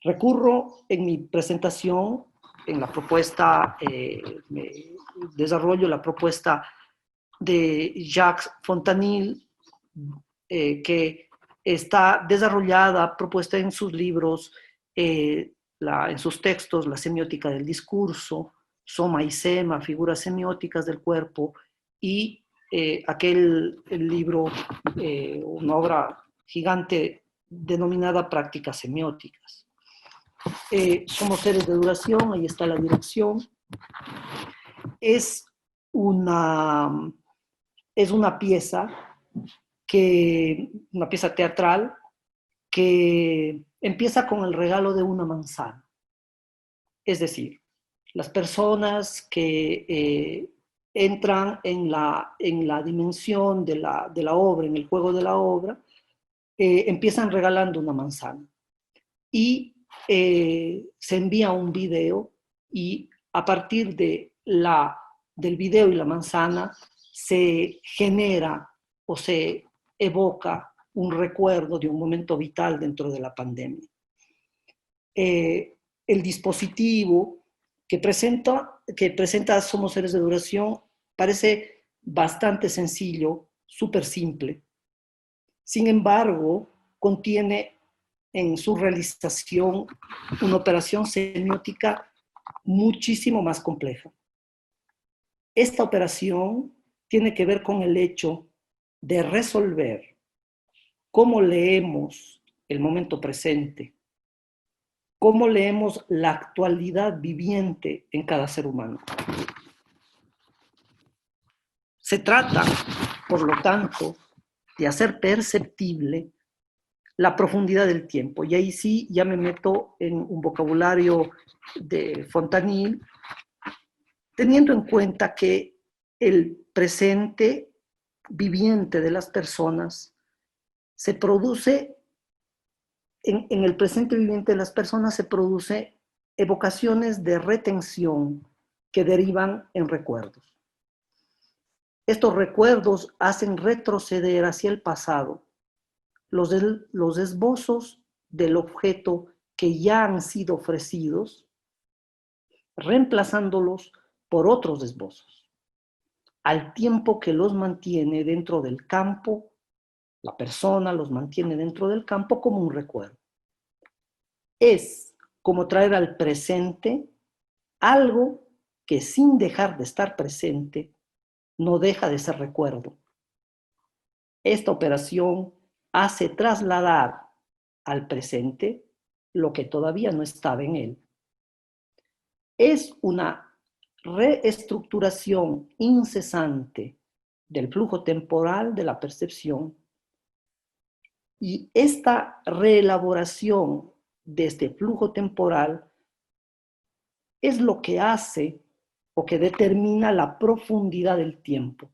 Recurro en mi presentación, en la propuesta, desarrollo la propuesta de Jacques Fontanil, que está desarrollada, propuesta en sus libros, en sus textos, La semiótica del discurso, Soma y Sema, figuras semióticas del cuerpo, y el libro, una obra gigante denominada Prácticas semióticas. Somos seres de duración, ahí está la dirección. Es una pieza teatral que empieza con el regalo de una manzana. Es decir, las personas que entran en la dimensión de la obra, en el juego de la obra, empiezan regalando una manzana. Y se envía un video y a partir del video y la manzana se genera o se evoca un recuerdo de un momento vital dentro de la pandemia. El dispositivo que presenta Somos seres de duración parece bastante sencillo, súper simple. Sin embargo, contiene en su realización una operación semiótica muchísimo más compleja. Esta operación tiene que ver con el hecho de resolver cómo leemos el momento presente, cómo leemos la actualidad viviente en cada ser humano. Se trata, por lo tanto, de hacer perceptible la profundidad del tiempo. Y ahí sí ya me meto en un vocabulario de Fontanil, teniendo en cuenta que el presente viviente de las personas se produce, en el presente viviente de las personas se produce evocaciones de retención que derivan en recuerdos. Estos recuerdos hacen retroceder hacia el pasado los esbozos del objeto que ya han sido ofrecidos, reemplazándolos por otros esbozos, al tiempo que los mantiene dentro del campo, la persona los mantiene dentro del campo como un recuerdo. Es como traer al presente algo que sin dejar de estar presente, no deja de ser recuerdo. Esta operación hace trasladar al presente lo que todavía no estaba en él. Es una reestructuración incesante del flujo temporal de la percepción, y esta reelaboración de este flujo temporal es lo que hace o que determina la profundidad del tiempo.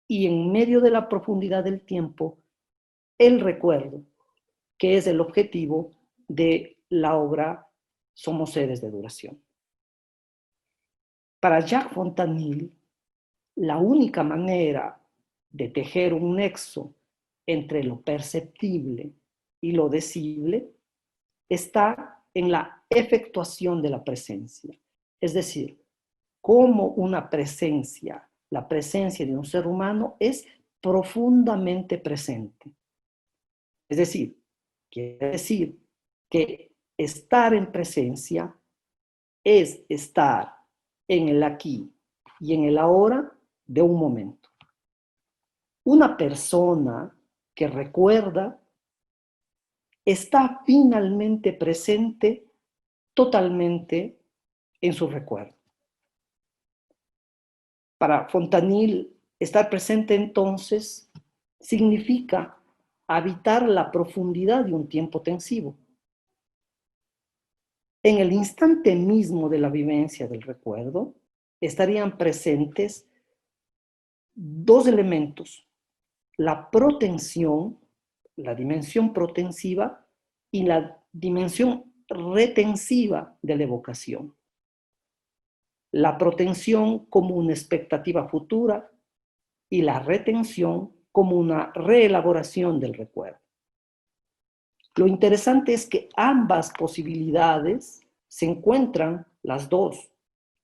Y en medio de la profundidad del tiempo, el recuerdo, que es el objetivo de la obra Somos seres de duración. Para Jacques Fontanille, la única manera de tejer un nexo entre lo perceptible y lo decible está en la efectuación de la presencia. Es decir, cómo una presencia, la presencia de un ser humano es profundamente presente. Es decir, quiere decir que estar en presencia es estar en el aquí y en el ahora de un momento. Una persona que recuerda está finalmente presente totalmente en su recuerdo. Para Fontanille, estar presente entonces significa habitar la profundidad de un tiempo tensivo. En el instante mismo de la vivencia del recuerdo estarían presentes dos elementos: la protensión, la dimensión protensiva, y la dimensión retensiva de la evocación. La protensión como una expectativa futura y la retención como una reelaboración del recuerdo. Lo interesante es que ambas posibilidades se encuentran, las dos,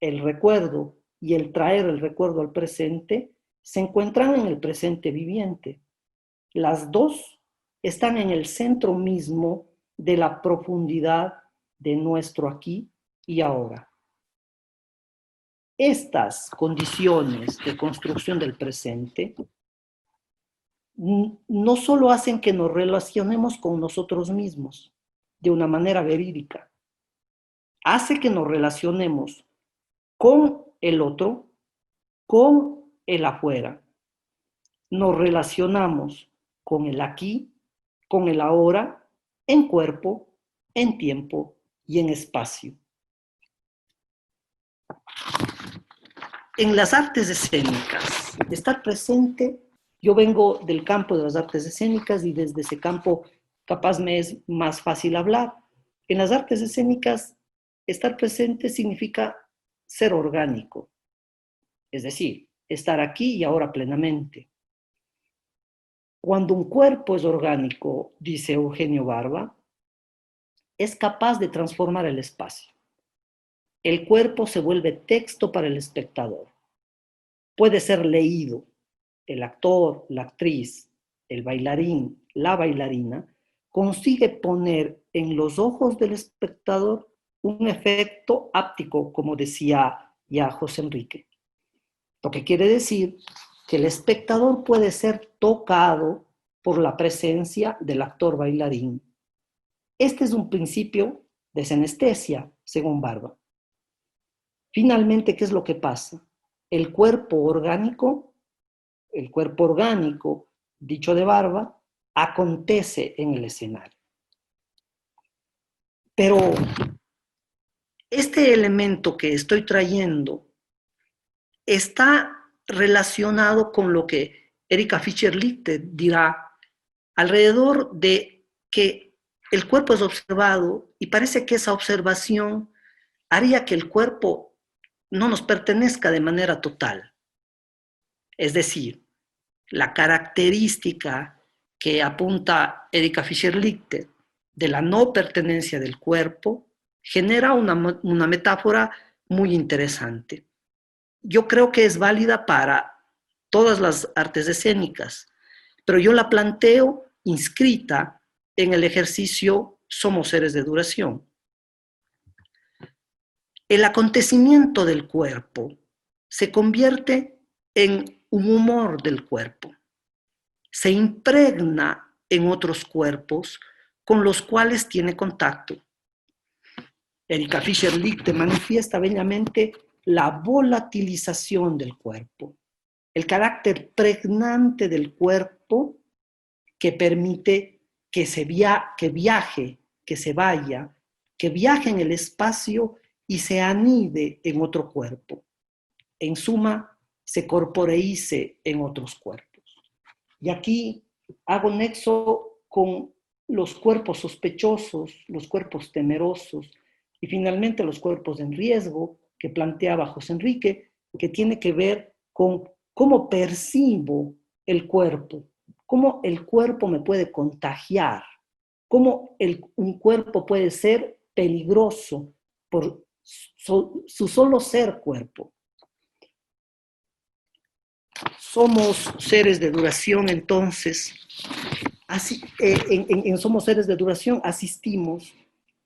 el recuerdo y el traer el recuerdo al presente, se encuentran en el presente viviente. Las dos están en el centro mismo de la profundidad de nuestro aquí y ahora. Estas condiciones de construcción del presente no solo hacen que nos relacionemos con nosotros mismos de una manera verídica, hace que nos relacionemos con el otro, con el afuera. Nos relacionamos con el aquí, con el ahora, en cuerpo, en tiempo y en espacio. En las artes escénicas, estar presente, yo vengo del campo de las artes escénicas y desde ese campo capaz me es más fácil hablar. En las artes escénicas, estar presente significa ser orgánico, es decir, estar aquí y ahora plenamente. Cuando un cuerpo es orgánico, dice Eugenio Barba, es capaz de transformar el espacio. El cuerpo se vuelve texto para el espectador. Puede ser leído. El actor, la actriz, el bailarín, la bailarina, consigue poner en los ojos del espectador un efecto áptico, como decía ya José Enrique. Lo que quiere decir que el espectador puede ser tocado por la presencia del actor bailarín. Este es un principio de senestesia, según Barba. Finalmente, ¿qué es lo que pasa? El cuerpo orgánico, dicho de Barba, acontece en el escenario. Pero este elemento que estoy trayendo está relacionado con lo que Erika Fischer-Lichte dirá alrededor de que el cuerpo es observado y parece que esa observación haría que el cuerpo no nos pertenezca de manera total. Es decir, la característica que apunta Erika Fischer-Lichte de la no pertenencia del cuerpo genera una metáfora muy interesante. Yo creo que es válida para todas las artes escénicas, pero yo la planteo inscrita en el ejercicio Somos seres de duración. el acontecimiento del cuerpo se convierte en un humor del cuerpo. Se impregna en otros cuerpos con los cuales tiene contacto. Erika Fischer-Lichte manifiesta bellamente la volatilización del cuerpo, el carácter pregnante del cuerpo que permite que viaje, que se vaya, que viaje en el espacio y se anide en otro cuerpo. En suma, se corporeice en otros cuerpos. Y aquí hago nexo con los cuerpos sospechosos, los cuerpos temerosos y finalmente los cuerpos en riesgo que planteaba José Enrique, que tiene que ver con cómo percibo el cuerpo, cómo el cuerpo me puede contagiar, cómo un cuerpo puede ser peligroso por su solo ser cuerpo. Somos seres de duración, entonces, Somos seres de duración asistimos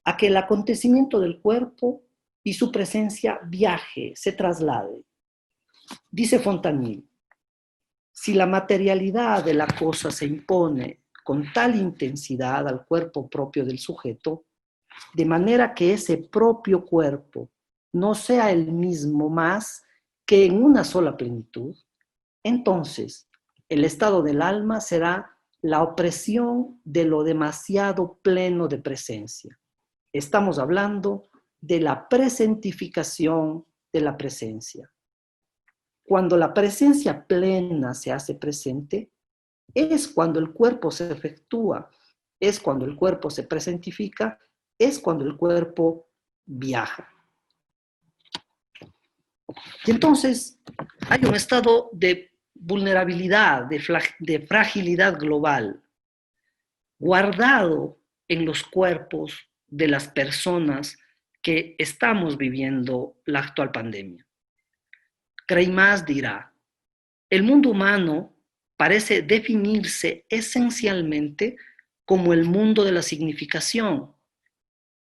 a que el acontecimiento del cuerpo y su presencia viaje, se traslade. Dice Fontanil, si la materialidad de la cosa se impone con tal intensidad al cuerpo propio del sujeto, de manera que ese propio cuerpo no sea el mismo más que en una sola plenitud, entonces el estado del alma será la opresión de lo demasiado pleno de presencia. Estamos hablando de la presentificación de la presencia. Cuando la presencia plena se hace presente, es cuando el cuerpo se efectúa, es cuando el cuerpo se presentifica, es cuando el cuerpo viaja. Y entonces hay un estado de vulnerabilidad, de fragilidad global, guardado en los cuerpos de las personas que estamos viviendo la actual pandemia. Creimás dirá, el mundo humano parece definirse esencialmente como el mundo de la significación.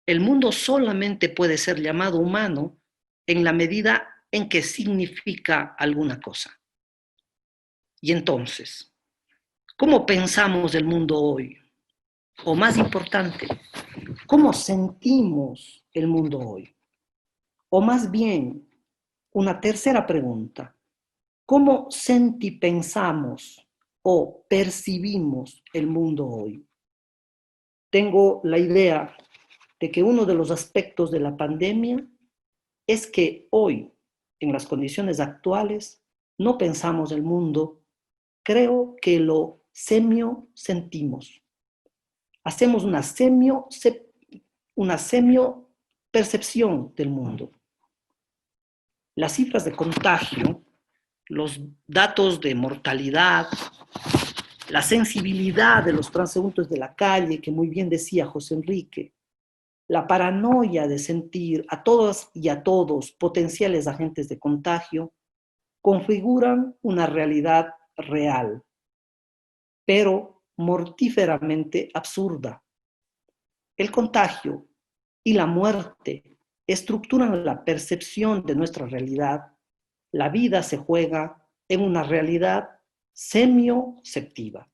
El mundo solamente puede ser llamado humano en la medida en que significa alguna cosa. Y entonces, ¿cómo pensamos el mundo hoy? O más importante, ¿cómo sentimos el mundo hoy? O más bien, una tercera pregunta, ¿cómo sentipensamos o percibimos el mundo hoy? Tengo la idea de que uno de los aspectos de la pandemia es que hoy, en las condiciones actuales, no pensamos el mundo, creo que lo semio-sentimos. Hacemos una semio-percepción del mundo. Las cifras de contagio, los datos de mortalidad, la sensibilidad de los transeúntes de la calle, que muy bien decía José Enrique, la paranoia de sentir a todas y a todos potenciales agentes de contagio, configuran una realidad real, pero mortíferamente absurda. El contagio y la muerte estructuran la percepción de nuestra realidad. La vida se juega en una realidad semioceptiva.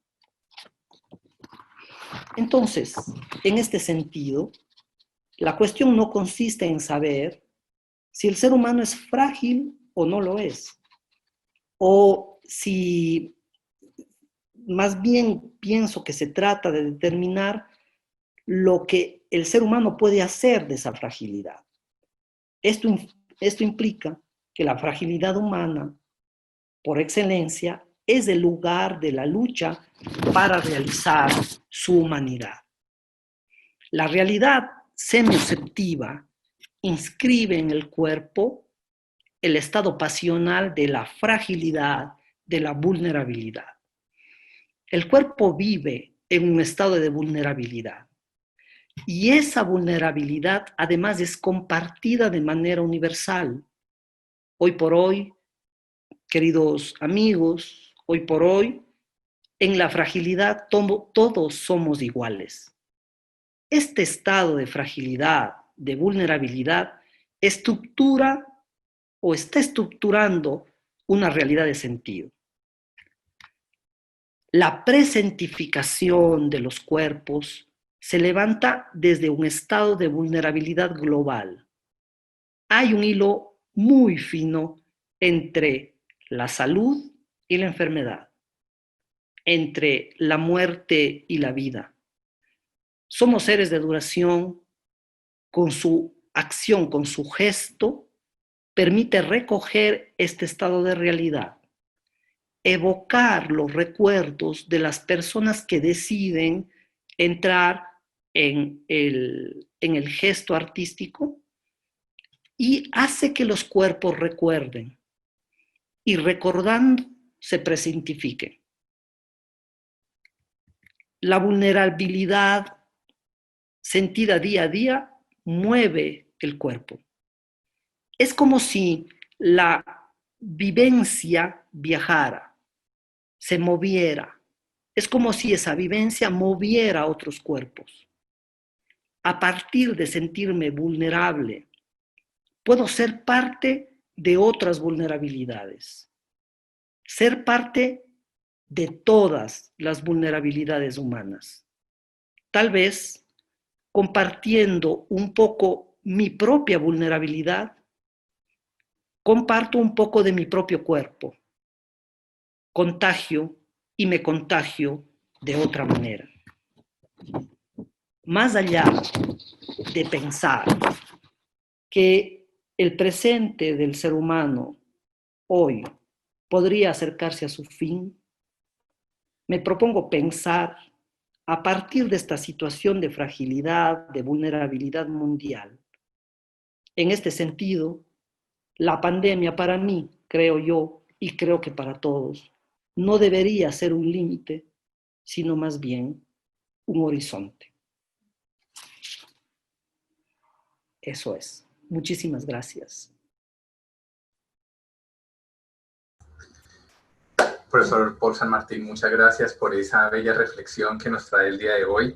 Entonces, en este sentido, la cuestión no consiste en saber si el ser humano es frágil o no lo es, o si más bien pienso que se trata de determinar lo que el ser humano puede hacer de esa fragilidad. Esto implica que la fragilidad humana, por excelencia, es el lugar de la lucha para realizar su humanidad. La realidad semioceptiva inscribe en el cuerpo el estado pasional de la fragilidad, de la vulnerabilidad. El cuerpo vive en un estado de vulnerabilidad y esa vulnerabilidad además es compartida de manera universal. Hoy por hoy, queridos amigos, hoy por hoy, en la fragilidad todos somos iguales. Este estado de fragilidad, de vulnerabilidad, estructura o está estructurando una realidad de sentido. La presentificación de los cuerpos se levanta desde un estado de vulnerabilidad global. Hay un hilo muy fino entre la salud y la enfermedad, entre la muerte y la vida. Somos seres de duración. Con su acción, con su gesto, permite recoger este estado de realidad, evocar los recuerdos de las personas que deciden entrar en el gesto artístico y hace que los cuerpos recuerden y recordando se presentifiquen. La vulnerabilidad sentida día a día mueve el cuerpo. Es como si la vivencia viajara, se moviera. Es como si esa vivencia moviera otros cuerpos. A partir de sentirme vulnerable, puedo ser parte de otras vulnerabilidades. Ser parte de todas las vulnerabilidades humanas. Tal vez compartiendo un poco mi propia vulnerabilidad, comparto un poco de mi propio cuerpo, contagio y me contagio de otra manera. Más allá de pensar que el presente del ser humano hoy podría acercarse a su fin, me propongo pensar a partir de esta situación de fragilidad, de vulnerabilidad mundial. En este sentido, la pandemia para mí, creo yo, y creo que para todos, no debería ser un límite, sino más bien un horizonte. Eso es. Muchísimas gracias. Profesor Paul San Martín, muchas gracias por esa bella reflexión que nos trae el día de hoy.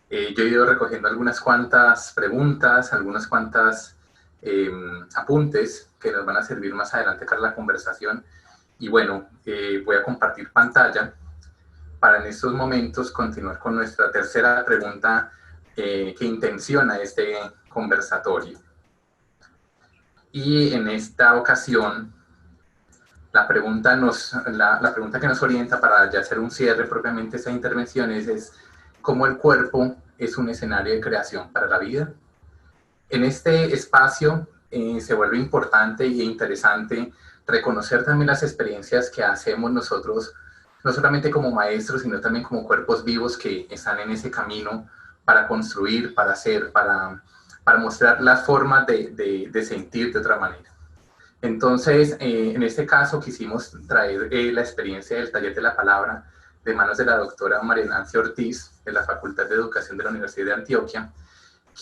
Yo he ido recogiendo algunas cuantas preguntas, algunas cuantas apuntes que nos van a servir más adelante para la conversación. Y bueno, voy a compartir pantalla para en estos momentos continuar con nuestra tercera pregunta que intenciona este conversatorio. Y en esta ocasión, la pregunta que nos orienta para ya hacer un cierre propiamente de esta intervención es cómo el cuerpo es un escenario de creación para la vida. En este espacio se vuelve importante e interesante reconocer también las experiencias que hacemos nosotros, no solamente como maestros, sino también como cuerpos vivos que están en ese camino para construir, para hacer, para mostrar las formas de sentir de otra manera. Entonces, en este caso quisimos traer la experiencia del taller de la palabra de manos de la doctora María Nancy Ortiz, de la Facultad de Educación de la Universidad de Antioquia,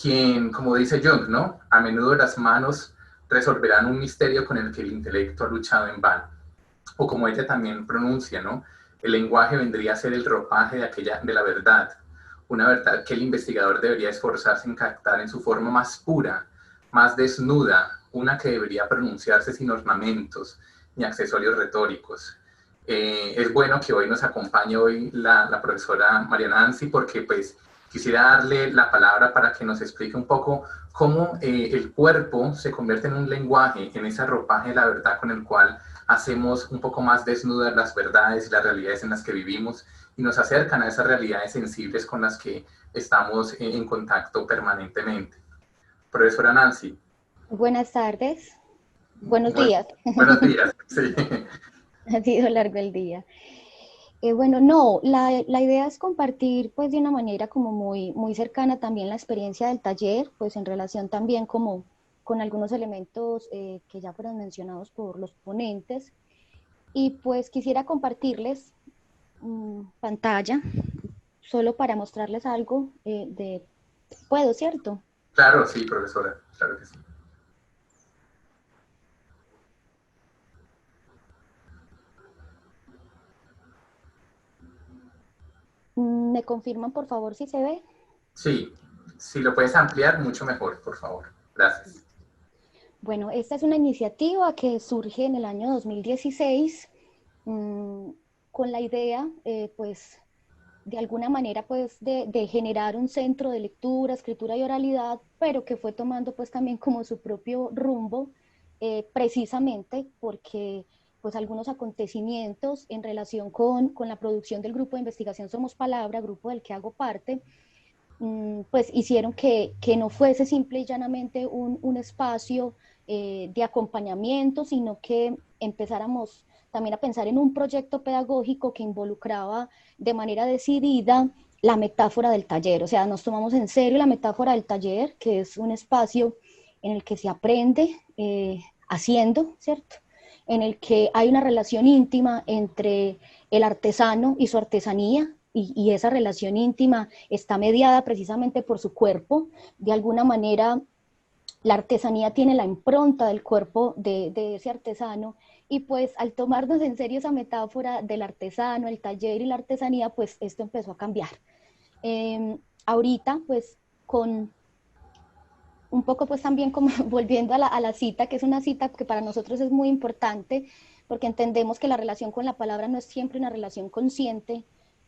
quien, como dice Jung, ¿no? A menudo las manos resolverán un misterio con el que el intelecto ha luchado en vano. O como ella también pronuncia, ¿no? El lenguaje vendría a ser el ropaje de la verdad, una verdad que el investigador debería esforzarse en captar en su forma más pura, más desnuda, una que debería pronunciarse sin ornamentos ni accesorios retóricos. Es bueno que hoy nos acompañe la profesora María Nancy, porque pues quisiera darle la palabra para que nos explique un poco cómo el cuerpo se convierte en un lenguaje, en ese ropaje de la verdad con el cual hacemos un poco más desnudas las verdades y las realidades en las que vivimos y nos acercan a esas realidades sensibles con las que estamos en contacto permanentemente. Profesora Nancy. Buenas tardes. Buenos días. Buenos días, sí. Ha sido largo el día. Bueno, no, la idea es compartir pues de una manera como muy cercana también la experiencia del taller, pues en relación también como con algunos elementos que ya fueron mencionados por los ponentes. Y pues quisiera compartirles pantalla, solo para mostrarles algo ¿Puedo, cierto? Claro, sí, profesora, claro que sí. ¿Me confirman, por favor, si se ve? Sí, si lo puedes ampliar, mucho mejor, por favor. Gracias. Bueno, esta es una iniciativa que surge en el año 2016 con la idea, pues, de alguna manera, pues, de generar un centro de lectura, escritura y oralidad, pero que fue tomando, pues, también como su propio rumbo, precisamente porque, pues, algunos acontecimientos en relación con la producción del grupo de investigación Somos Palabra, grupo del que hago parte, pues hicieron que no fuese simple y llanamente un espacio de acompañamiento, sino que empezáramos también a pensar en un proyecto pedagógico que involucraba de manera decidida la metáfora del taller. O sea, nos tomamos en serio la metáfora del taller, que es un espacio en el que se aprende haciendo, ¿cierto? En el que hay una relación íntima entre el artesano y su artesanía, y esa relación íntima está mediada precisamente por su cuerpo. De alguna manera, la artesanía tiene la impronta del cuerpo de ese artesano, y pues al tomarnos en serio esa metáfora del artesano, el taller y la artesanía, pues esto empezó a cambiar. Ahorita, pues con un poco pues también como volviendo a la cita, que es una cita que para nosotros es muy importante, porque entendemos que la relación con la palabra no es siempre una relación consciente,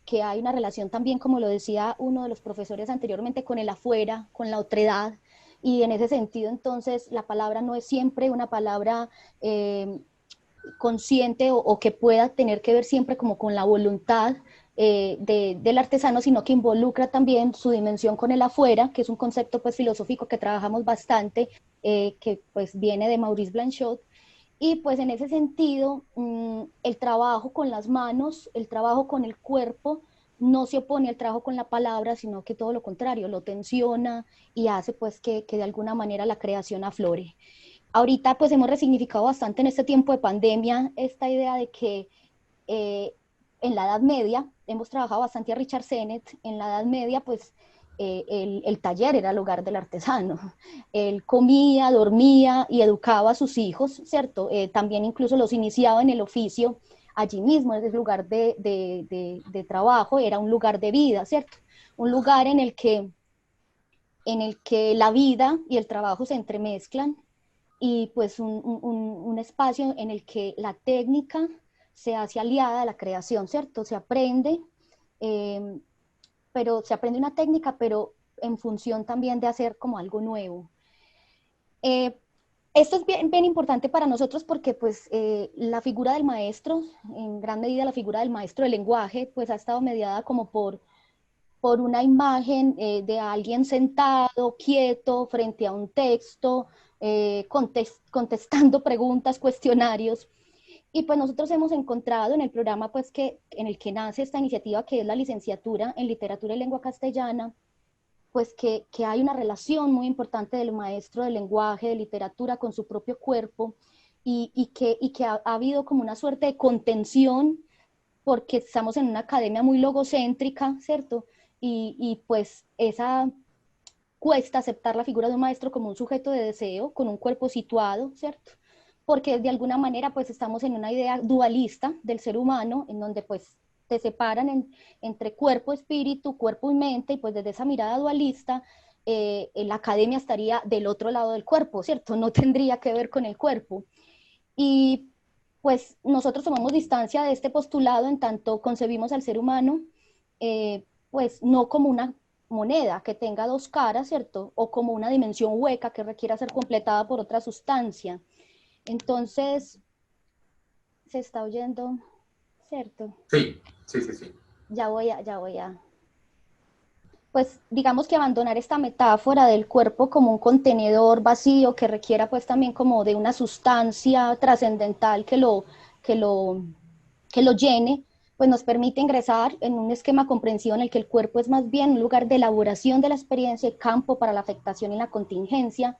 que hay una relación también, como lo decía uno de los profesores anteriormente, con el afuera, con la otredad, y en ese sentido entonces la palabra no es siempre una palabra consciente o que pueda tener que ver siempre como con la voluntad del artesano, sino que involucra también su dimensión con el afuera, que es un concepto pues filosófico que trabajamos bastante, que pues viene de Maurice Blanchot. Y pues en ese sentido, el trabajo con las manos, el trabajo con el cuerpo, no se opone al trabajo con la palabra, sino que todo lo contrario, lo tensiona y hace pues que de alguna manera la creación aflore. Ahorita pues hemos resignificado bastante en este tiempo de pandemia esta idea de que en la Edad Media, hemos trabajado bastante a Richard Sennett, en la Edad Media pues el taller era el hogar del artesano. Él comía, dormía y educaba a sus hijos, ¿cierto? También incluso los iniciaba en el oficio allí mismo, en el lugar de trabajo, era un lugar de vida, ¿cierto? Un lugar en el que la vida y el trabajo se entremezclan, y pues un espacio en el que la técnica se hace aliada a la creación, ¿cierto? Se aprende, eh, pero se aprende una técnica, pero en función también de hacer como algo nuevo. Esto es bien, bien importante para nosotros porque pues la figura del maestro, en gran medida la figura del maestro del lenguaje, pues ha estado mediada como por una imagen de alguien sentado, quieto, frente a un texto, contestando preguntas, cuestionarios. Y pues nosotros hemos encontrado en el programa pues en el que nace esta iniciativa, que es la licenciatura en literatura y lengua castellana, pues que hay una relación muy importante del maestro del lenguaje, de literatura, con su propio cuerpo, y que ha habido como una suerte de contención, porque estamos en una academia muy logocéntrica, ¿cierto? Y pues esa cuesta aceptar la figura de un maestro como un sujeto de deseo, con un cuerpo situado, ¿cierto? Porque de alguna manera pues estamos en una idea dualista del ser humano, en donde pues te separan entre cuerpo, espíritu, cuerpo y mente, y pues desde esa mirada dualista, la academia estaría del otro lado del cuerpo, ¿cierto? No tendría que ver con el cuerpo. Y pues nosotros tomamos distancia de este postulado en tanto concebimos al ser humano, pues no como una moneda que tenga dos caras, ¿cierto? O como una dimensión hueca que requiera ser completada por otra sustancia. Entonces, se está oyendo, ¿cierto? Sí, sí, sí, sí. Ya voy a pues digamos que abandonar esta metáfora del cuerpo como un contenedor vacío que requiera pues también como de una sustancia trascendental que lo, que lo llene, pues nos permite ingresar en un esquema comprensivo en el que el cuerpo es más bien un lugar de elaboración de la experiencia y campo para la afectación y la contingencia,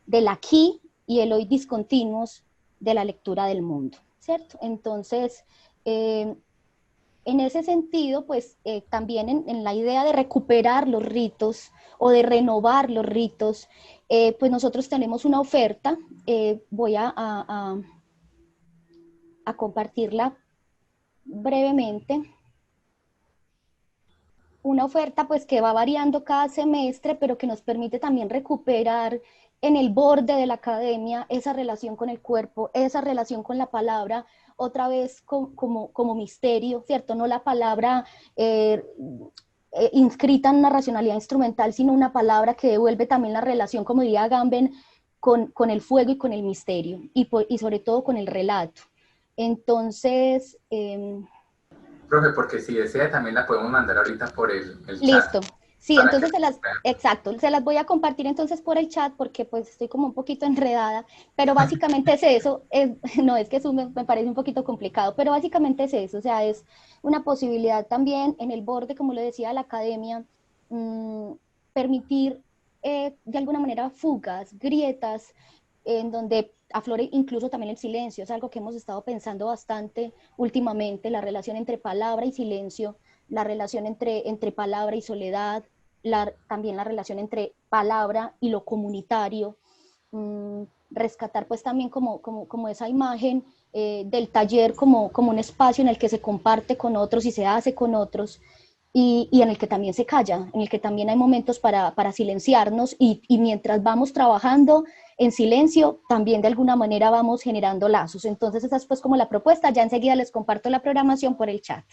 del aquí y el hoy discontinuos de la lectura del mundo, ¿cierto? Entonces, en ese sentido, pues también en la idea de recuperar los ritos o de renovar los ritos, pues nosotros tenemos una oferta, voy a compartirla brevemente. Una oferta pues que va variando cada semestre, pero que nos permite también recuperar en el borde de la academia esa relación con el cuerpo, esa relación con la palabra, otra vez como misterio, ¿cierto? No la palabra inscrita en una racionalidad instrumental, sino una palabra que devuelve también la relación, como diría Agamben, con el fuego y con el misterio, y sobre todo con el relato. Entonces... Profe, porque si desea también la podemos mandar ahorita por el chat. Listo. Sí, entonces exacto, se las voy a compartir entonces por el chat porque pues estoy como un poquito enredada, pero básicamente es eso, no es que eso me parece un poquito complicado, pero básicamente es eso, o sea, es una posibilidad también en el borde, como le decía, la academia, permitir de alguna manera fugas, grietas, en donde aflore incluso también el silencio, es algo que hemos estado pensando bastante últimamente, la relación entre palabra y silencio, la relación entre palabra y soledad, también la relación entre palabra y lo comunitario, rescatar pues también como esa imagen del taller como un espacio en el que se comparte con otros y se hace con otros, y en el que también se calla, en el que también hay momentos para silenciarnos, y mientras vamos trabajando en silencio, también de alguna manera vamos generando lazos. Entonces esa es pues como la propuesta, ya enseguida les comparto la programación por el chat.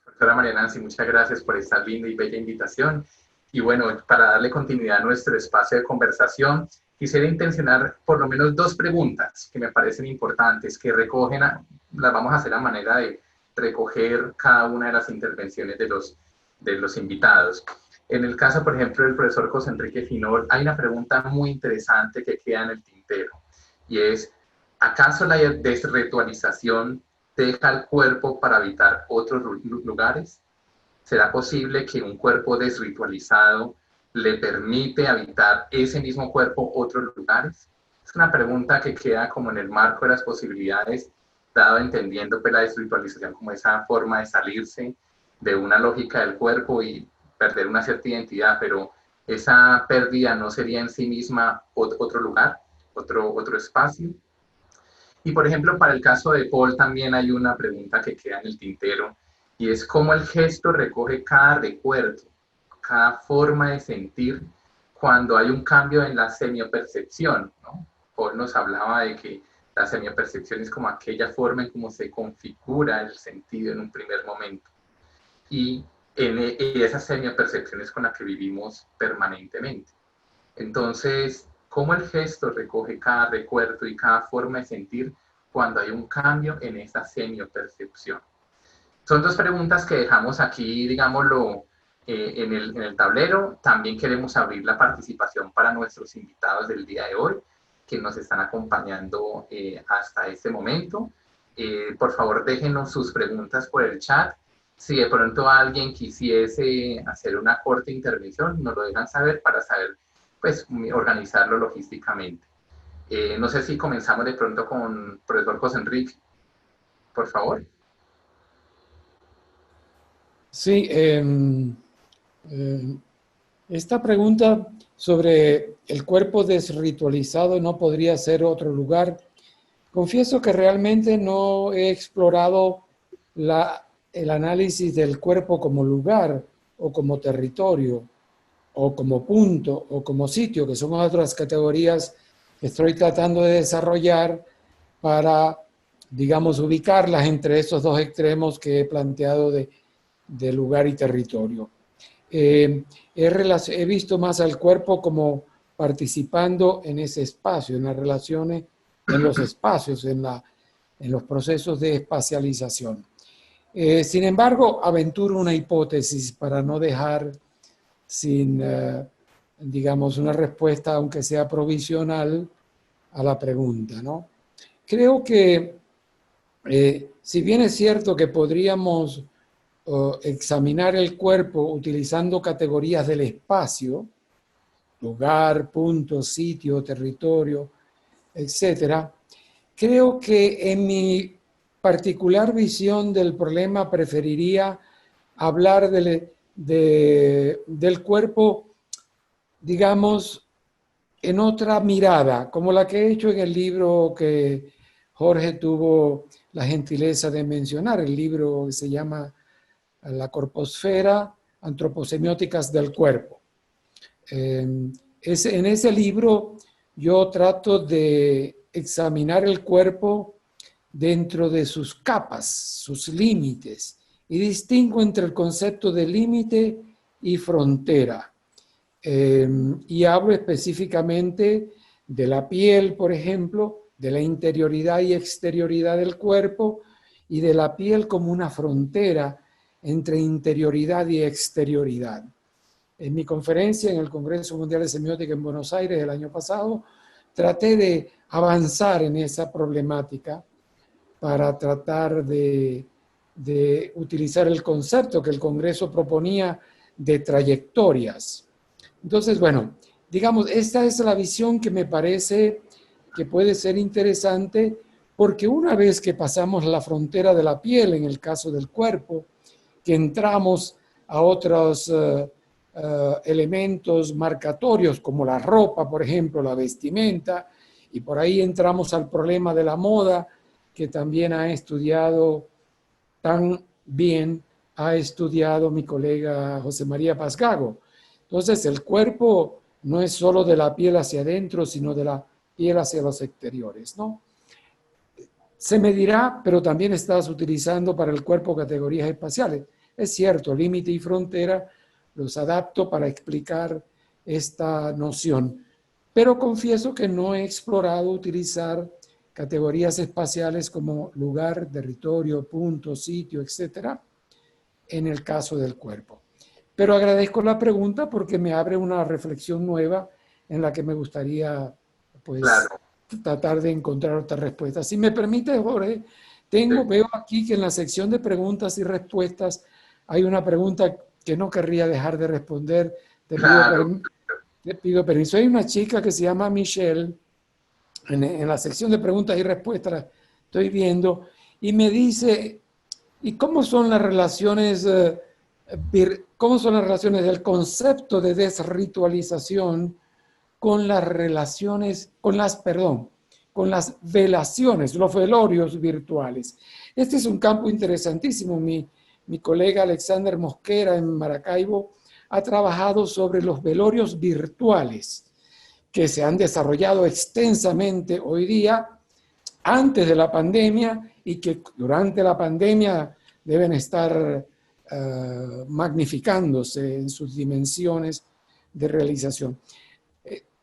Doctora María Nancy, muchas gracias por esta linda y bella invitación. Y bueno, para darle continuidad a nuestro espacio de conversación, quisiera intencionar por lo menos 2 preguntas que me parecen importantes, que recogen, las vamos a hacer a manera de recoger cada una de las intervenciones de los invitados. En el caso, por ejemplo, del profesor José Enrique Finol, hay una pregunta muy interesante que queda en el tintero, y es, ¿acaso la desritualización deja al cuerpo para habitar otros lugares? ¿Será posible que un cuerpo desritualizado le permite habitar ese mismo cuerpo otros lugares? Es una pregunta que queda como en el marco de las posibilidades, dado entendiendo pues, la desritualización como esa forma de salirse de una lógica del cuerpo y perder una cierta identidad, pero esa pérdida no sería en sí misma otro lugar, otro espacio. Y por ejemplo, para el caso de Paul también hay una pregunta que queda en el tintero, y es cómo el gesto recoge cada recuerdo, cada forma de sentir cuando hay un cambio en la semiopercepción, ¿no? Paul nos hablaba de que la semiopercepción es como aquella forma en cómo se configura el sentido en un primer momento. Y en esa semiopercepción es con la que vivimos permanentemente. Entonces, ¿cómo el gesto recoge cada recuerdo y cada forma de sentir cuando hay un cambio en esa semiopercepción? Son 2 preguntas que dejamos aquí, digámoslo, en el tablero. También queremos abrir la participación para nuestros invitados del día de hoy, que nos están acompañando hasta este momento. Por favor, déjenos sus preguntas por el chat. Si de pronto alguien quisiese hacer una corta intervención, nos lo dejan saber para saber pues organizarlo logísticamente. No sé si comenzamos de pronto con el profesor José Enrique, por favor. Sí, esta pregunta sobre el cuerpo desritualizado no podría ser otro lugar. Confieso que realmente no he explorado el análisis del cuerpo como lugar o como territorio, o como punto, o como sitio, que son otras categorías que estoy tratando de desarrollar para, digamos, ubicarlas entre esos 2 extremos que he planteado de lugar y territorio. He visto más al cuerpo como participando en ese espacio, en las relaciones, en los espacios, en los procesos de espacialización. Sin embargo, aventuro una hipótesis para no dejar sin, digamos, una respuesta, aunque sea provisional, a la pregunta, ¿no? Creo que, si bien es cierto que podríamos examinar el cuerpo utilizando categorías del espacio, lugar, punto, sitio, territorio, etcétera, creo que en mi particular visión del problema preferiría hablar del cuerpo, digamos, en otra mirada, como la que he hecho en el libro que Jorge tuvo la gentileza de mencionar, el libro que se llama La corposfera, antroposemióticas del cuerpo. En ese libro yo trato de examinar el cuerpo dentro de sus capas, sus límites, y distingo entre el concepto de límite y frontera. Y hablo específicamente de la piel, por ejemplo, de la interioridad y exterioridad del cuerpo, y de la piel como una frontera entre interioridad y exterioridad. En mi conferencia en el Congreso Mundial de Semiótica en Buenos Aires el año pasado, traté de avanzar en esa problemática para tratar de utilizar el concepto que el Congreso proponía de trayectorias. Entonces, bueno, digamos, esta es la visión que me parece que puede ser interesante, porque una vez que pasamos la frontera de la piel, en el caso del cuerpo, que entramos a otros elementos marcatorios como la ropa, por ejemplo, la vestimenta, y por ahí entramos al problema de la moda, que también ha estudiado tan bien, ha estudiado mi colega José María Pazgago. Entonces, el cuerpo no es solo de la piel hacia adentro, sino de la piel hacia los exteriores, ¿no? Se me dirá, pero también estás utilizando para el cuerpo categorías espaciales. Es cierto, límite y frontera los adapto para explicar esta noción, pero confieso que no he explorado utilizar categorías espaciales como lugar, territorio, punto, sitio, etcétera, en el caso del cuerpo. Pero agradezco la pregunta porque me abre una reflexión nueva en la que me gustaría, pues, Claro. tratar de encontrar otra respuesta. Si me permite, Jorge, veo aquí que en la sección de preguntas y respuestas hay una pregunta que no querría dejar de responder. Te pido permiso. Hay una chica que se llama Michelle, en la sección de preguntas y respuestas la estoy viendo, y me dice, ¿y cómo son las relaciones, del concepto de desritualización con las relaciones, con las velaciones, los velorios virtuales? Este es un campo interesantísimo. Mi colega Alexander Mosquera en Maracaibo ha trabajado sobre los velorios virtuales que se han desarrollado extensamente hoy día, antes de la pandemia, y que durante la pandemia deben estar magnificándose en sus dimensiones de realización.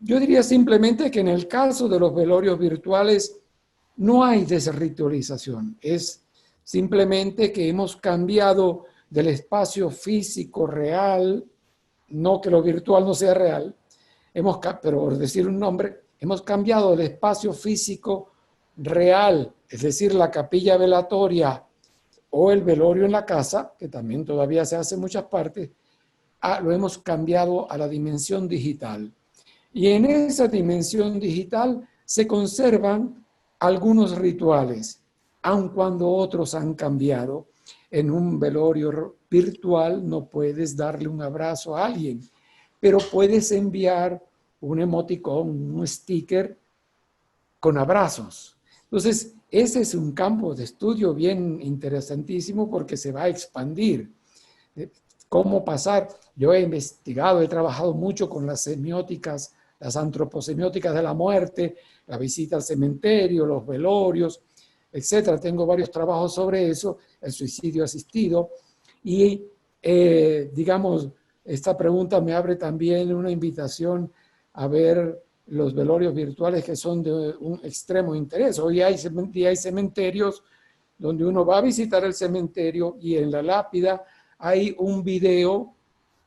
Yo diría simplemente que en el caso de los velorios virtuales no hay desritualización, es simplemente que hemos cambiado del espacio físico real, no que lo virtual no sea real, pero por decir un nombre, hemos cambiado del espacio físico real, es decir, la capilla velatoria o el velorio en la casa, que también todavía se hace en muchas partes, lo hemos cambiado a la dimensión digital. Y en esa dimensión digital se conservan algunos rituales, aun cuando otros han cambiado. En un velorio virtual no puedes darle un abrazo a alguien, pero puedes enviar un emoticón, un sticker con abrazos. Entonces, ese es un campo de estudio bien interesantísimo porque se va a expandir. ¿Cómo pasar? Yo he investigado, he trabajado mucho con las semióticas, las antroposemióticas de la muerte, la visita al cementerio, los velorios, etcétera. Tengo varios trabajos sobre eso, el suicidio asistido. Y, digamos, esta pregunta me abre también una invitación a ver los velorios virtuales que son de un extremo interés. Hoy hay cementerios donde uno va a visitar el cementerio y en la lápida hay un video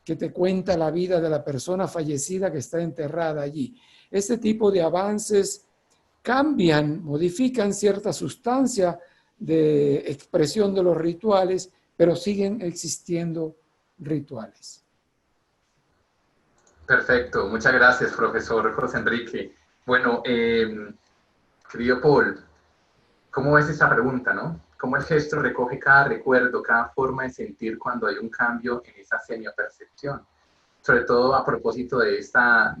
que te cuenta la vida de la persona fallecida que está enterrada allí. Este tipo de avances cambian, modifican cierta sustancia de expresión de los rituales, pero siguen existiendo rituales. Perfecto, muchas gracias, profesor José Enrique. Bueno, querido Paul, ¿cómo ves esta pregunta, no? ¿Cómo el gesto recoge cada recuerdo, cada forma de sentir cuando hay un cambio en esa semiopercepción? Sobre todo a propósito de esta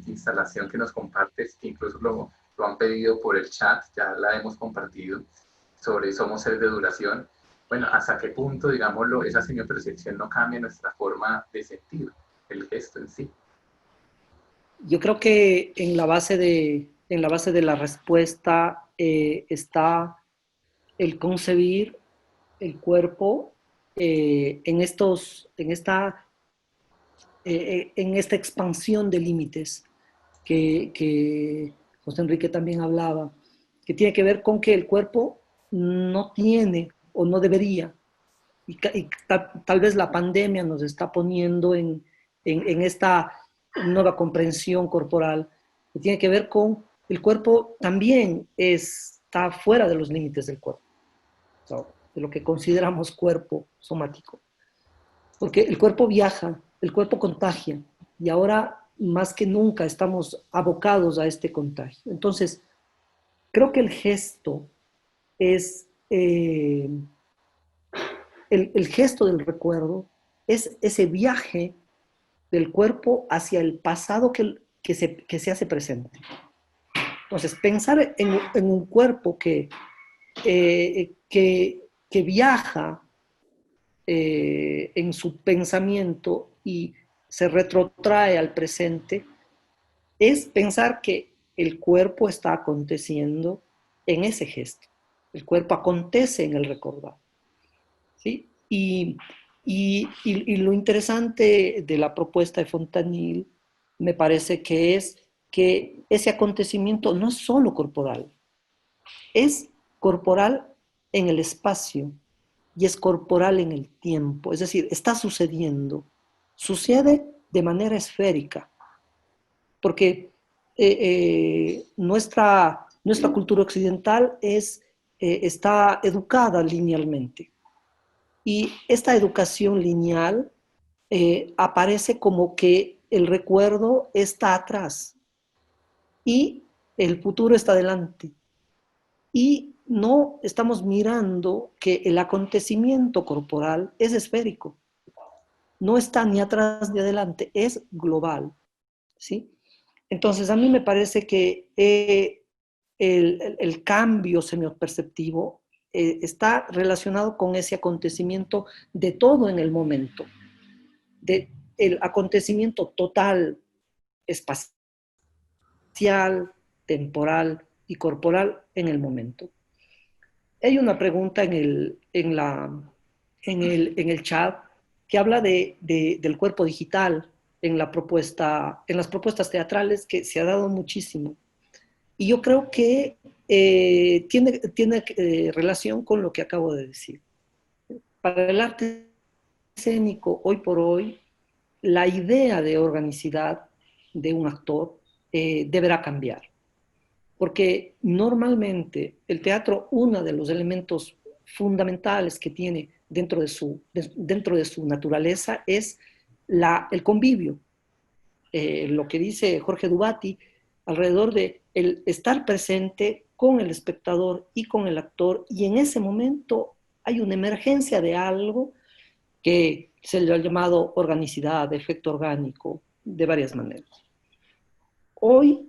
instalación que nos compartes, que incluso lo han pedido por el chat, ya la hemos compartido, sobre Somos Seres de Duración. Bueno, ¿hasta qué punto, digámoslo, esa semiopercepción no cambia nuestra forma de sentir, el gesto en sí? Yo creo que en la base de la respuesta está el concebir el cuerpo en esta expansión de límites que José Enrique también hablaba, que tiene que ver con que el cuerpo no tiene o no debería, y tal vez la pandemia nos está poniendo en esta nueva comprensión corporal, que tiene que ver con el cuerpo también está fuera de los límites del cuerpo, o sea, de lo que consideramos cuerpo somático. Porque el cuerpo viaja, el cuerpo contagia, y ahora más que nunca estamos abocados a este contagio. Entonces, creo que el gesto es, el gesto del recuerdo es ese viaje del cuerpo hacia el pasado que se hace presente. Entonces, pensar en un cuerpo que viaja en su pensamiento y se retrotrae al presente, es pensar que el cuerpo está aconteciendo en ese gesto. El cuerpo acontece en el recordar. ¿Sí? Y lo interesante de la propuesta de Fontanil me parece que es que ese acontecimiento no es solo corporal, es corporal en el espacio y es corporal en el tiempo. Es decir, está sucediendo, sucede de manera esférica, porque nuestra cultura occidental está educada linealmente. Y esta educación lineal aparece como que el recuerdo está atrás y el futuro está delante. Y no estamos mirando que el acontecimiento corporal es esférico. No está ni atrás ni adelante, es global. ¿Sí? Entonces, a mí me parece que el cambio semioperceptivo está relacionado con ese acontecimiento de todo en el momento, el acontecimiento total, espacial, temporal y corporal en el momento. Hay una pregunta en el chat que habla del cuerpo digital en las propuestas teatrales, que se ha dado muchísimo. Y yo creo que tiene relación con lo que acabo de decir. Para el arte escénico, hoy por hoy, la idea de organicidad de un actor deberá cambiar. Porque normalmente el teatro, uno de los elementos fundamentales que tiene dentro de su naturaleza es el convivio. Lo que dice Jorge Dubati alrededor de el estar presente con el espectador y con el actor, y en ese momento hay una emergencia de algo que se le ha llamado organicidad, efecto orgánico, de varias maneras. Hoy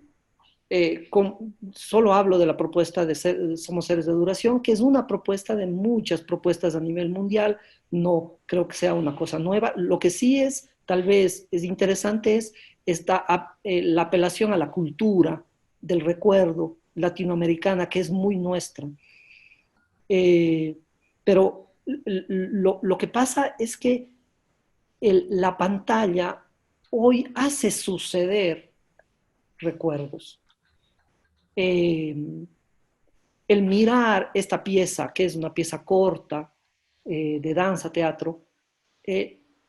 solo hablo de la propuesta de Somos Seres de Duración, que es una propuesta de muchas propuestas a nivel mundial. No creo que sea una cosa nueva. Lo que sí es, tal vez, es interesante es la apelación a la cultura del recuerdo latinoamericana, que es muy nuestra. Pero lo que pasa es que la pantalla hoy hace suceder recuerdos. El mirar esta pieza, que es una pieza corta de danza, teatro,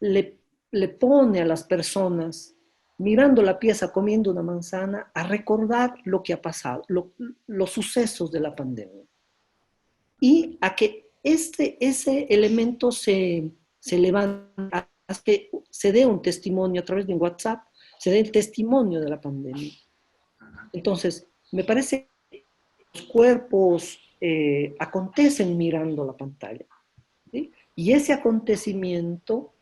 le pone a las personas, mirando la pieza, comiendo una manzana, a recordar lo que ha pasado, los sucesos de la pandemia. Y a que ese elemento se levanta, que se dé un testimonio a través de un WhatsApp, se dé el testimonio de la pandemia. Entonces, me parece que los cuerpos acontecen mirando la pantalla, ¿sí? Y ese acontecimiento,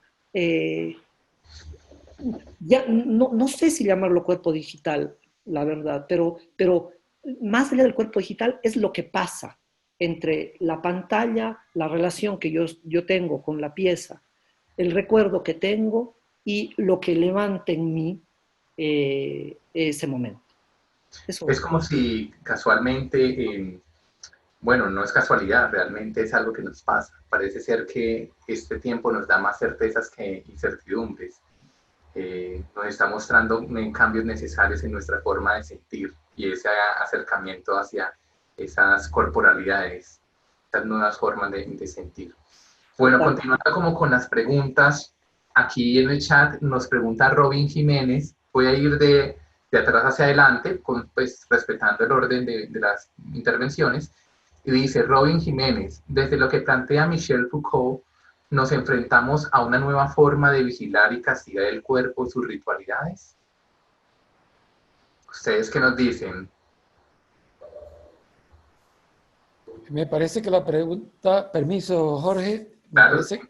ya no sé si llamarlo cuerpo digital, la verdad, pero más allá del cuerpo digital es lo que pasa entre la pantalla, la relación que yo tengo con la pieza, el recuerdo que tengo y lo que levanta en mí ese momento. Eso. Es como si casualmente, bueno, no es casualidad, realmente es algo que nos pasa. Parece ser que este tiempo nos da más certezas que incertidumbres. Nos está mostrando cambios necesarios en nuestra forma de sentir y ese acercamiento hacia esas corporalidades, esas nuevas formas de sentir. Bueno, continuando como con las preguntas, aquí en el chat nos pregunta Robin Jiménez, voy a ir de atrás hacia adelante, pues respetando el orden de las intervenciones, y dice Robin Jiménez, desde lo que plantea Michel Foucault, nos enfrentamos a una nueva forma de vigilar y castigar el cuerpo y sus ritualidades. ¿Ustedes qué nos dicen? Me parece que la pregunta, permiso Jorge, me Claro. parece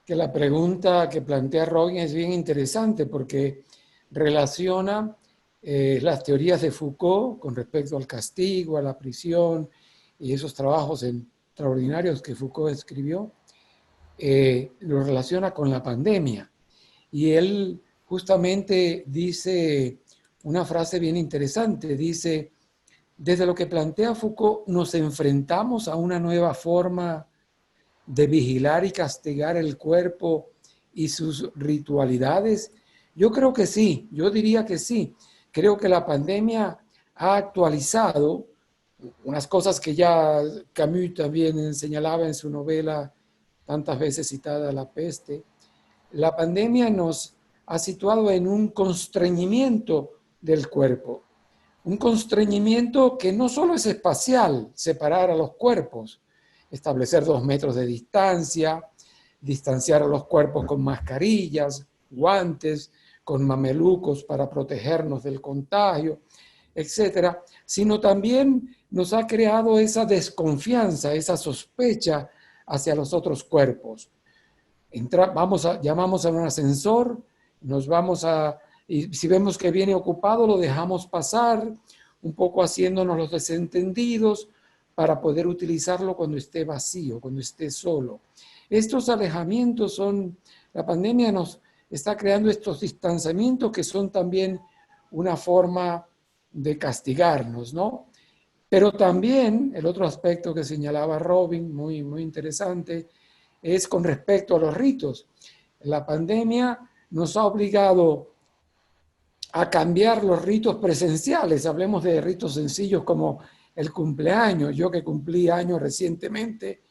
que la pregunta que plantea Robin es bien interesante porque relaciona las teorías de Foucault con respecto al castigo, a la prisión y esos trabajos extraordinarios que Foucault escribió, lo relaciona con la pandemia. Y él justamente dice una frase bien interesante, dice, desde lo que plantea Foucault, nos enfrentamos a una nueva forma de vigilar y castigar el cuerpo y sus ritualidades. Yo creo que sí, yo diría que sí. Creo que la pandemia ha actualizado unas cosas que ya Camus también señalaba en su novela tantas veces citada La peste. La pandemia nos ha situado en un constreñimiento del cuerpo. Un constreñimiento que no solo es espacial, separar a los cuerpos, establecer 2 metros de distancia, distanciar a los cuerpos con mascarillas, guantes, con mamelucos para protegernos del contagio, etcétera, sino también nos ha creado esa desconfianza, esa sospecha hacia los otros cuerpos. Llamamos a un ascensor, y si vemos que viene ocupado, lo dejamos pasar, un poco haciéndonos los desentendidos para poder utilizarlo cuando esté vacío, cuando esté solo. Estos alejamientos la pandemia nos está creando estos distanciamientos que son también una forma de castigarnos, ¿no? Pero también el otro aspecto que señalaba Robin, muy, muy interesante, es con respecto a los ritos. La pandemia nos ha obligado a cambiar los ritos presenciales. Hablemos de ritos sencillos como el cumpleaños. Yo que cumplí años recientemente,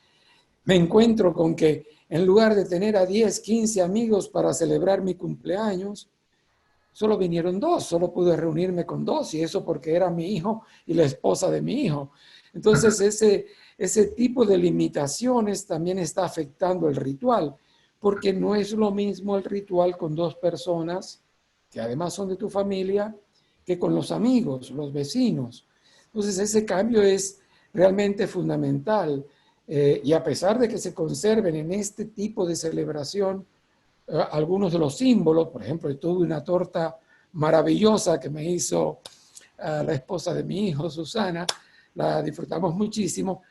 me encuentro con que en lugar de tener a 10, 15 amigos para celebrar mi cumpleaños, solo vinieron 2, solo pude reunirme con 2, y eso porque era mi hijo y la esposa de mi hijo. Entonces ese tipo de limitaciones también está afectando el ritual, porque no es lo mismo el ritual con 2 personas, que además son de tu familia, que con los amigos, los vecinos. Entonces ese cambio es realmente fundamental, y a pesar de que se conserven en este tipo de celebración algunos de los símbolos, por ejemplo, tuve una torta maravillosa que me hizo la esposa de mi hijo, Susana, la disfrutamos muchísimo.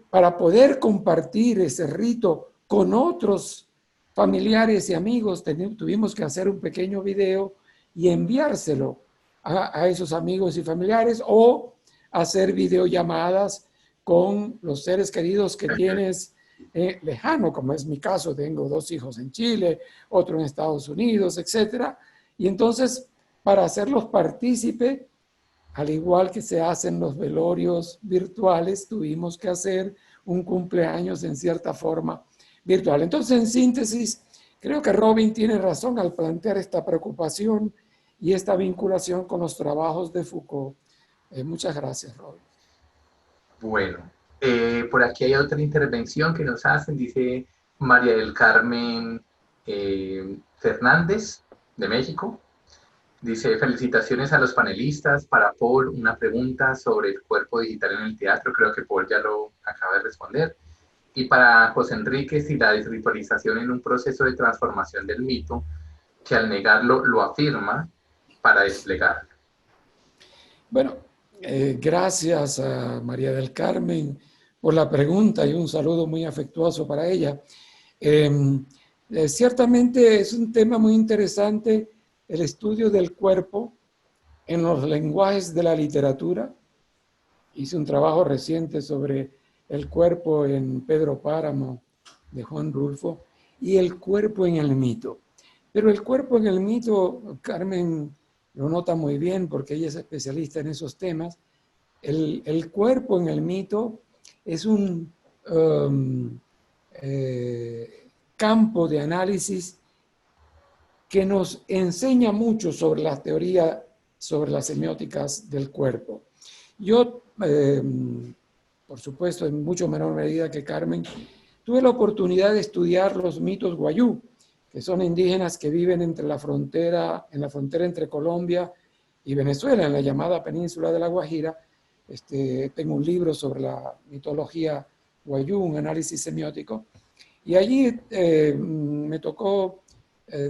Para poder compartir ese rito con otros familiares y amigos, tuvimos que hacer un pequeño video y enviárselo a esos amigos y familiares, o hacer videollamadas con los seres queridos que tienes lejano, como es mi caso. Tengo 2 hijos en Chile, otro en Estados Unidos, etc. Y entonces, para hacerlos partícipe, al igual que se hacen los velorios virtuales, tuvimos que hacer un cumpleaños en cierta forma virtual. Entonces, en síntesis, creo que Robin tiene razón al plantear esta preocupación y esta vinculación con los trabajos de Foucault. Muchas gracias, Robin. Bueno, por aquí hay otra intervención que nos hacen, dice María del Carmen Fernández, de México. Dice, felicitaciones a los panelistas. Para Paul, una pregunta sobre el cuerpo digital en el teatro. Creo que Paul ya lo acaba de responder. Y para José Enrique, si la desritualización en un proceso de transformación del mito, que al negarlo lo afirma para desplegarlo. Bueno, gracias a María del Carmen por la pregunta y un saludo muy afectuoso para ella. Ciertamente es un tema muy interesante el estudio del cuerpo en los lenguajes de la literatura. Hice un trabajo reciente sobre el cuerpo en Pedro Páramo, de Juan Rulfo, y el cuerpo en el mito. Pero el cuerpo en el mito, Carmen lo nota muy bien porque ella es especialista en esos temas. El cuerpo en el mito es un campo de análisis que nos enseña mucho sobre la teoría, sobre las semióticas del cuerpo. Yo, por supuesto, en mucho menor medida que Carmen, tuve la oportunidad de estudiar los mitos guayú, que son indígenas que viven en la frontera entre Colombia y Venezuela, en la llamada península de La Guajira. Tengo un libro sobre la mitología guayú, un análisis semiótico, y allí me tocó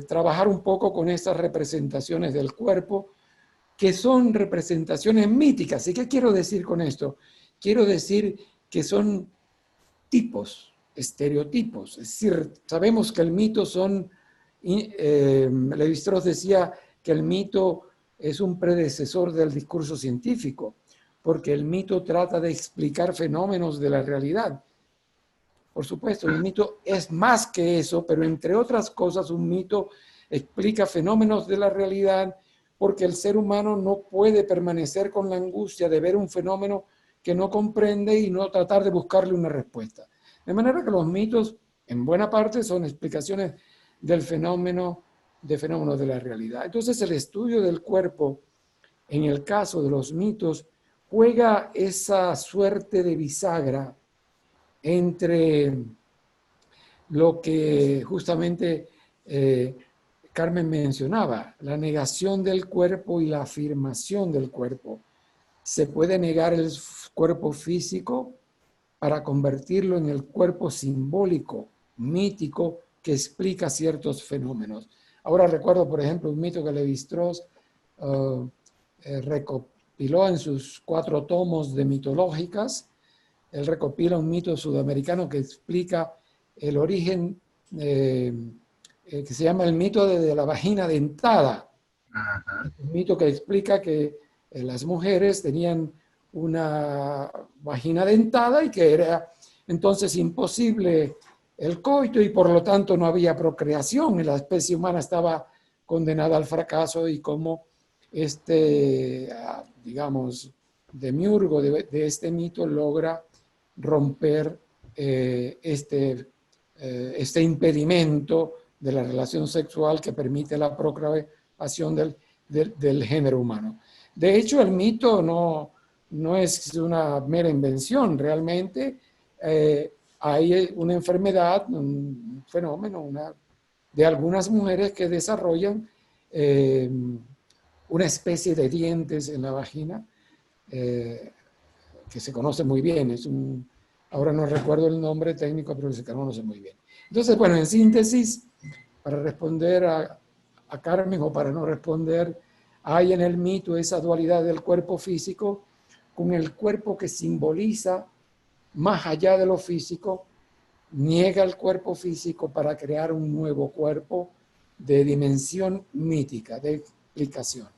trabajar un poco con estas representaciones del cuerpo, que son representaciones míticas. ¿Y qué quiero decir con esto? Quiero decir que son tipos, estereotipos. Es decir, sabemos que el mito son, Levi-Strauss decía que el mito es un predecesor del discurso científico, porque el mito trata de explicar fenómenos de la realidad. Por supuesto, el mito es más que eso, pero entre otras cosas, un mito explica fenómenos de la realidad porque el ser humano no puede permanecer con la angustia de ver un fenómeno que no comprende y no tratar de buscarle una respuesta. De manera que los mitos, en buena parte, son explicaciones del fenómeno, de fenómenos de la realidad. Entonces, el estudio del cuerpo, en el caso de los mitos, juega esa suerte de bisagra entre lo que justamente Carmen mencionaba, la negación del cuerpo y la afirmación del cuerpo. Se puede negar el cuerpo físico para convertirlo en el cuerpo simbólico, mítico, que explica ciertos fenómenos. Ahora recuerdo, por ejemplo, un mito que Levi-Strauss recopiló en sus 4 tomos de mitológicas. Él recopila un mito sudamericano que explica el origen, que se llama el mito de la vagina dentada. Ajá. Un mito que explica que las mujeres tenían una vagina dentada y que era entonces imposible el coito y por lo tanto no había procreación y la especie humana estaba condenada al fracaso, y como digamos, demiurgo de este mito logra romper este impedimento de la relación sexual que permite la procreación del género humano. De hecho, el mito no es una mera invención, realmente hay una enfermedad, un fenómeno de algunas mujeres que desarrollan una especie de dientes en la vagina que se conoce muy bien. Ahora no recuerdo el nombre técnico, pero se conoce muy bien. Entonces, bueno, en síntesis, para responder a Carmen, o para no responder, hay en el mito esa dualidad del cuerpo físico con el cuerpo que simboliza más allá de lo físico, niega el cuerpo físico para crear un nuevo cuerpo de dimensión mítica, de explicación.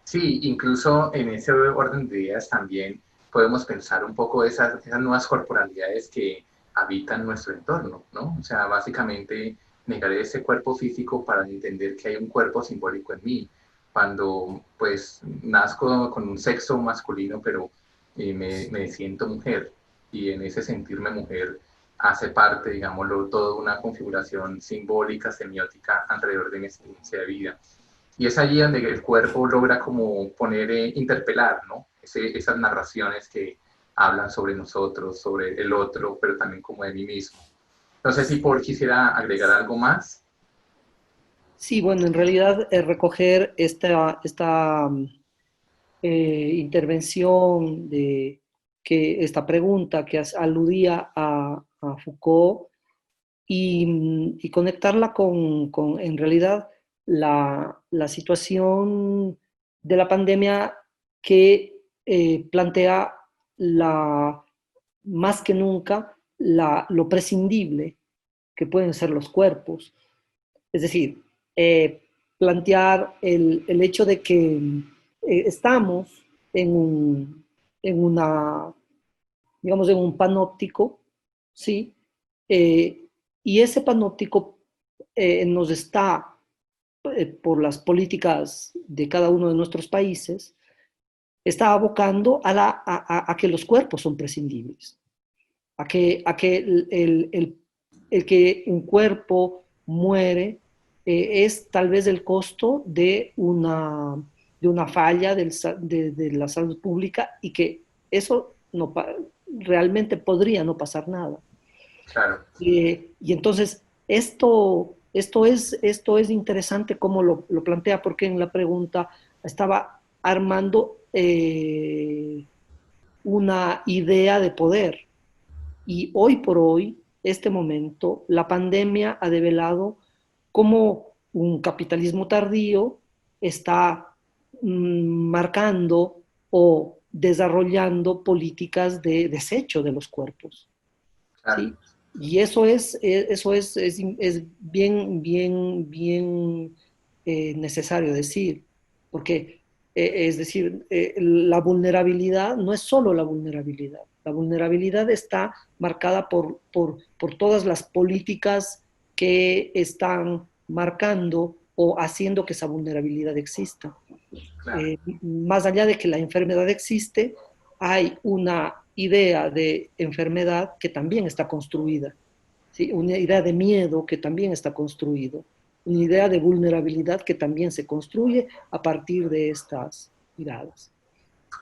Sí, incluso en ese orden de ideas también podemos pensar un poco esas nuevas corporalidades que habitan nuestro entorno, ¿no? O sea, básicamente negar ese cuerpo físico para entender que hay un cuerpo simbólico en mí. Cuando pues nazco con un sexo masculino, pero me siento mujer, y en ese sentirme mujer hace parte, digámoslo, toda una configuración simbólica, semiótica alrededor de mi experiencia de vida. Y es allí donde el cuerpo logra como poner, interpelar, ¿no? Esas narraciones que hablan sobre nosotros, sobre el otro, pero también como de mí mismo. No sé si Paul quisiera agregar algo más. Sí, bueno, en realidad recoger esta intervención esta pregunta que aludía a Foucault y conectarla con en realidad la situación de la pandemia que plantea más que nunca lo prescindible que pueden ser los cuerpos. Es decir, plantear el hecho de que estamos en una, digamos, en un panóptico, ¿sí? Y ese panóptico nos está, por las políticas de cada uno de nuestros países, está abocando a que los cuerpos son prescindibles, a que el que un cuerpo muere es tal vez el costo de una falla de la salud pública, y que eso no, realmente podría no pasar nada. Claro. Y entonces esto es interesante cómo lo plantea, porque en la pregunta estaba armando una idea de poder. Y hoy por hoy, este momento, la pandemia ha develado cómo un capitalismo tardío está marcando o desarrollando políticas de desecho de los cuerpos. Claro. ¿Sí? Y eso es bien, bien, bien necesario decir, porque es decir, la vulnerabilidad no es solo la vulnerabilidad está marcada por todas las políticas que están marcando o haciendo que esa vulnerabilidad exista. Claro. Más allá de que la enfermedad existe, hay una idea de enfermedad que también está construida, ¿sí? Una idea de miedo que también está construido, una idea de vulnerabilidad que también se construye a partir de estas miradas.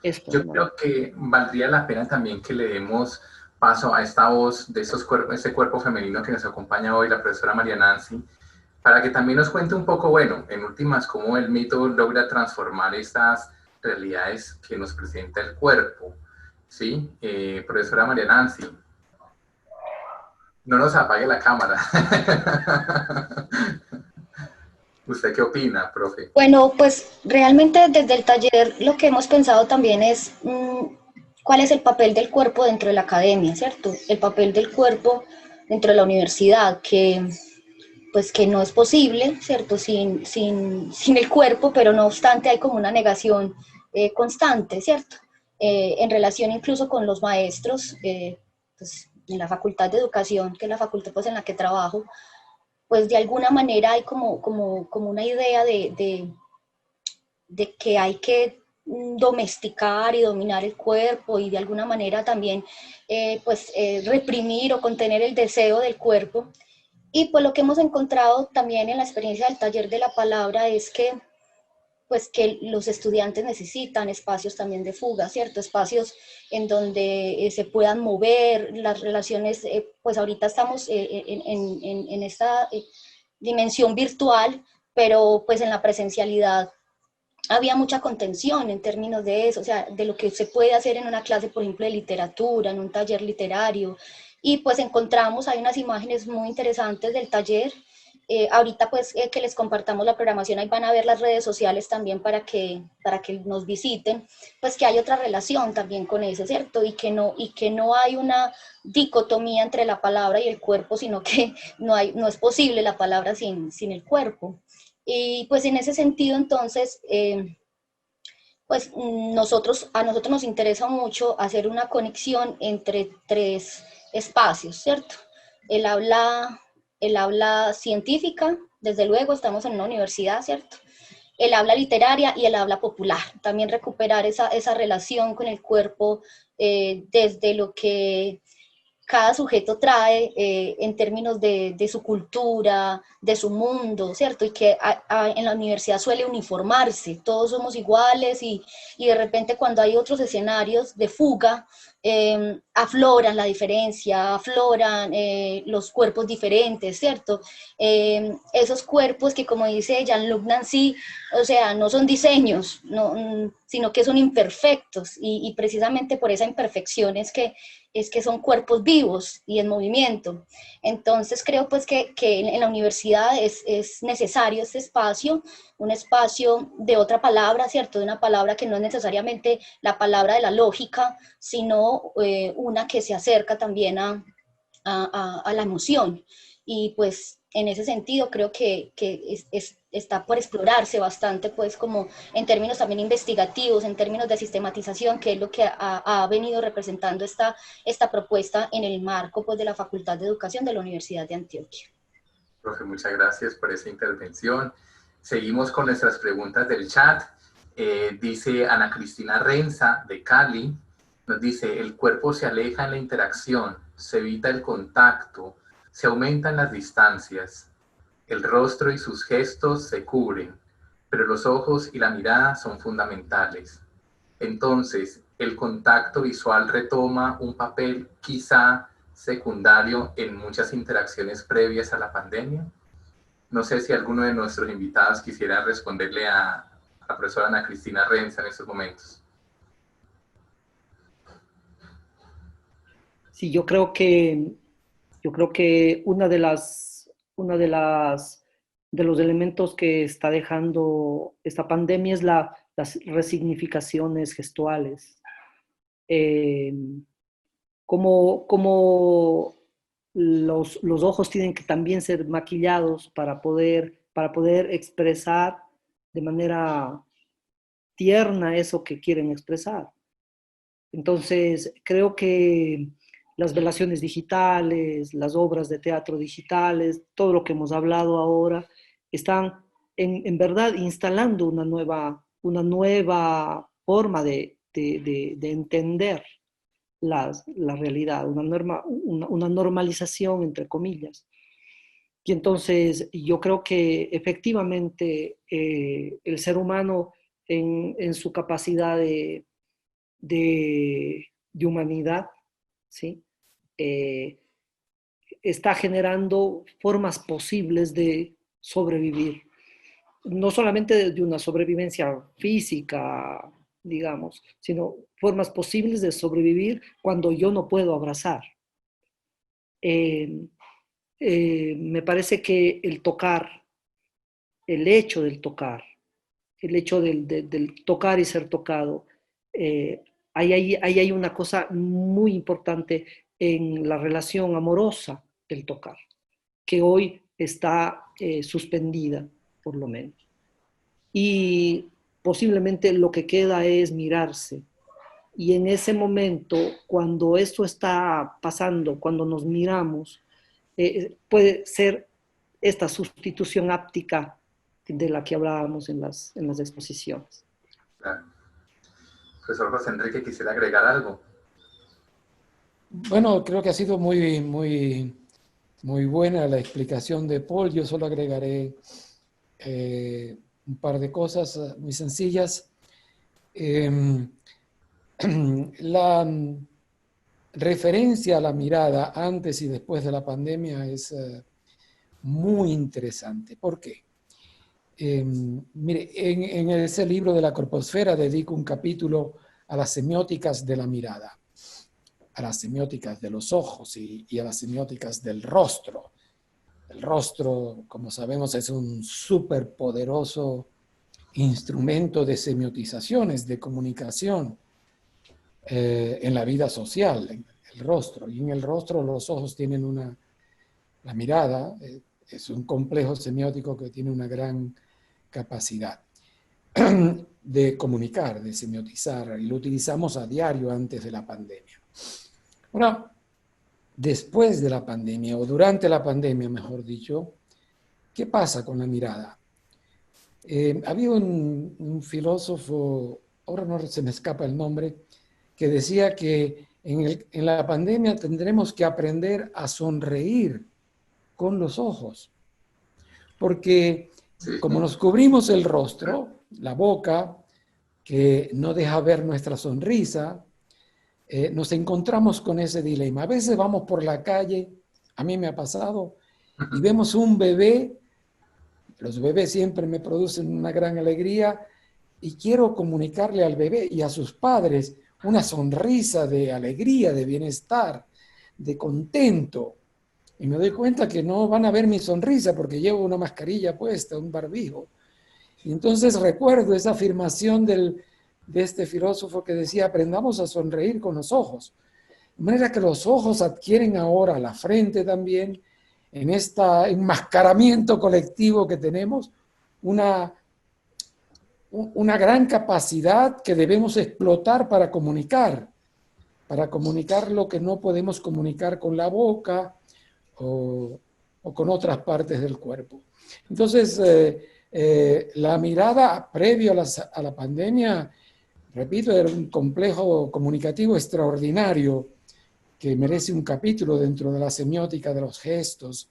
Esto, Yo ¿no? creo que valdría la pena también que le demos paso a esta voz de este cuerpo femenino que nos acompaña hoy, la profesora María Nancy, para que también nos cuente un poco, bueno, en últimas, cómo el mito logra transformar estas realidades que nos presenta el cuerpo. ¿Sí? Profesora María Nancy, no nos apague la cámara. ¿Usted qué opina, profe? Bueno, pues realmente desde el taller lo que hemos pensado también es cuál es el papel del cuerpo dentro de la academia, ¿cierto? El papel del cuerpo dentro de la universidad, pues que no es posible, ¿cierto? Sin el cuerpo, pero no obstante hay como una negación constante, ¿cierto? En relación incluso con los maestros, pues en la Facultad de Educación, que es la facultad pues en la que trabajo, pues de alguna manera hay como una idea de que hay que domesticar y dominar el cuerpo y de alguna manera también reprimir o contener el deseo del cuerpo. Y pues lo que hemos encontrado también en la experiencia del taller de la palabra es que pues que los estudiantes necesitan espacios también de fuga, ¿cierto? Espacios en donde se puedan mover las relaciones, pues ahorita estamos en esta dimensión virtual, pero pues en la presencialidad había mucha contención en términos de eso, o sea, de lo que se puede hacer en una clase, por ejemplo, de literatura, en un taller literario, y pues encontramos, hay unas imágenes muy interesantes del taller. Ahorita pues que les compartamos la programación, ahí van a ver las redes sociales también para que nos visiten, pues que hay otra relación también con eso, ¿cierto? Y que no hay una dicotomía entre la palabra y el cuerpo, sino que no es posible la palabra sin el cuerpo. Y pues en ese sentido entonces, pues a nosotros nos interesa mucho hacer una conexión entre tres espacios, ¿cierto? El habla, el habla científica, desde luego estamos en una universidad, ¿cierto? El habla literaria y el habla popular. También recuperar esa relación con el cuerpo desde lo que cada sujeto trae en términos de su cultura, de su mundo, ¿cierto? Y que en la universidad suele uniformarse, todos somos iguales y de repente cuando hay otros escenarios de fuga, afloran la diferencia, afloran los cuerpos diferentes, ¿cierto? Esos cuerpos que, como dice Jean-Luc Nancy, o sea, no son diseños, no, sino que son imperfectos y precisamente por esa imperfección es que son cuerpos vivos y en movimiento. Entonces creo pues que en la universidad es necesario este espacio, un espacio de otra palabra, ¿cierto? De una palabra que no es necesariamente la palabra de la lógica, sino una que se acerca también a la emoción. y pues en ese sentido creo que está por explorarse bastante, pues como en términos también investigativos, en términos de sistematización, que es lo que ha venido representando esta propuesta en el marco pues de la Facultad de Educación de la Universidad de Antioquia. Profe, muchas gracias por esa intervención. Seguimos con nuestras preguntas del chat. Dice Ana Cristina Renza, de Cali, nos dice, el cuerpo se aleja en la interacción, se evita el contacto, se aumentan las distancias, el rostro y sus gestos se cubren, pero los ojos y la mirada son fundamentales. Entonces, el contacto visual retoma un papel quizá secundario en muchas interacciones previas a la pandemia. No sé si alguno de nuestros invitados quisiera responderle a la profesora Ana Cristina Renza en estos momentos. Sí, yo creo que de los elementos que está dejando esta pandemia es las resignificaciones gestuales. Como los ojos tienen que también ser maquillados para poder expresar de manera tierna eso que quieren expresar. Entonces, creo que las velaciones digitales, las obras de teatro digitales, todo lo que hemos hablado ahora, están en verdad instalando una nueva forma de entender la realidad, una normalización, entre comillas. Y entonces yo creo que efectivamente el ser humano en su capacidad de humanidad, ¿sí? Está generando formas posibles de sobrevivir. No solamente de una sobrevivencia física, digamos, sino formas posibles de sobrevivir cuando yo no puedo abrazar. Me parece que el tocar, el hecho del tocar, el hecho del tocar y ser tocado, ahí hay una cosa muy importante en la relación amorosa del tocar, que hoy está suspendida, por lo menos. Y posiblemente lo que queda es mirarse. Y en ese momento, cuando esto está pasando, cuando nos miramos, puede ser esta sustitución áptica de la que hablábamos en las exposiciones. Claro. Profesor José Enrique, ¿quisiera agregar algo? Bueno, creo que ha sido muy buena la explicación de Paul. Yo solo agregaré un par de cosas muy sencillas. La referencia a la mirada antes y después de la pandemia es muy interesante. ¿Por qué? Mire, en ese libro de la corposfera dedico un capítulo a las semióticas de la mirada, a las semióticas de los ojos y a las semióticas del rostro. El rostro, como sabemos, es un súper poderoso instrumento de semiotizaciones, de comunicación en la vida social, el rostro. Y en el rostro los ojos tienen la mirada es un complejo semiótico que tiene una gran capacidad de comunicar, de semiotizar, y lo utilizamos a diario antes de la pandemia. Ahora, después de la pandemia, o durante la pandemia, mejor dicho, ¿qué pasa con la mirada? Había un filósofo, ahora no se me escapa el nombre, que decía que en la pandemia tendremos que aprender a sonreír con los ojos, porque como nos cubrimos el rostro, la boca, que no deja ver nuestra sonrisa, nos encontramos con ese dilema. A veces vamos por la calle, a mí me ha pasado, y vemos un bebé, los bebés siempre me producen una gran alegría, y quiero comunicarle al bebé y a sus padres una sonrisa de alegría, de bienestar, de contento. Y me doy cuenta que no van a ver mi sonrisa porque llevo una mascarilla puesta, un barbijo. Y entonces recuerdo esa afirmación de este filósofo que decía, aprendamos a sonreír con los ojos. De manera que los ojos adquieren ahora, la frente también, en este enmascaramiento colectivo que tenemos, una gran capacidad que debemos explotar para comunicar lo que no podemos comunicar con la boca o con otras partes del cuerpo. Entonces, la mirada previo a la pandemia, repito, era un complejo comunicativo extraordinario que merece un capítulo dentro de la semiótica de los gestos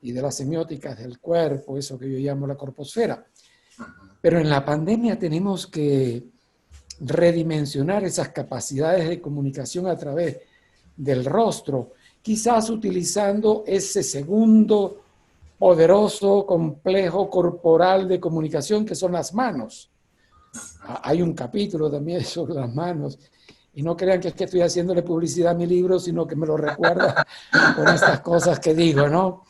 y de las semióticas del cuerpo, eso que yo llamo la corposfera. Pero en la pandemia tenemos que redimensionar esas capacidades de comunicación a través del rostro, quizás utilizando ese segundo poderoso complejo corporal de comunicación que son las manos. Hay un capítulo también sobre las manos, y no crean que es que estoy haciéndole publicidad a mi libro, sino que me lo recuerda con estas cosas que digo, ¿no?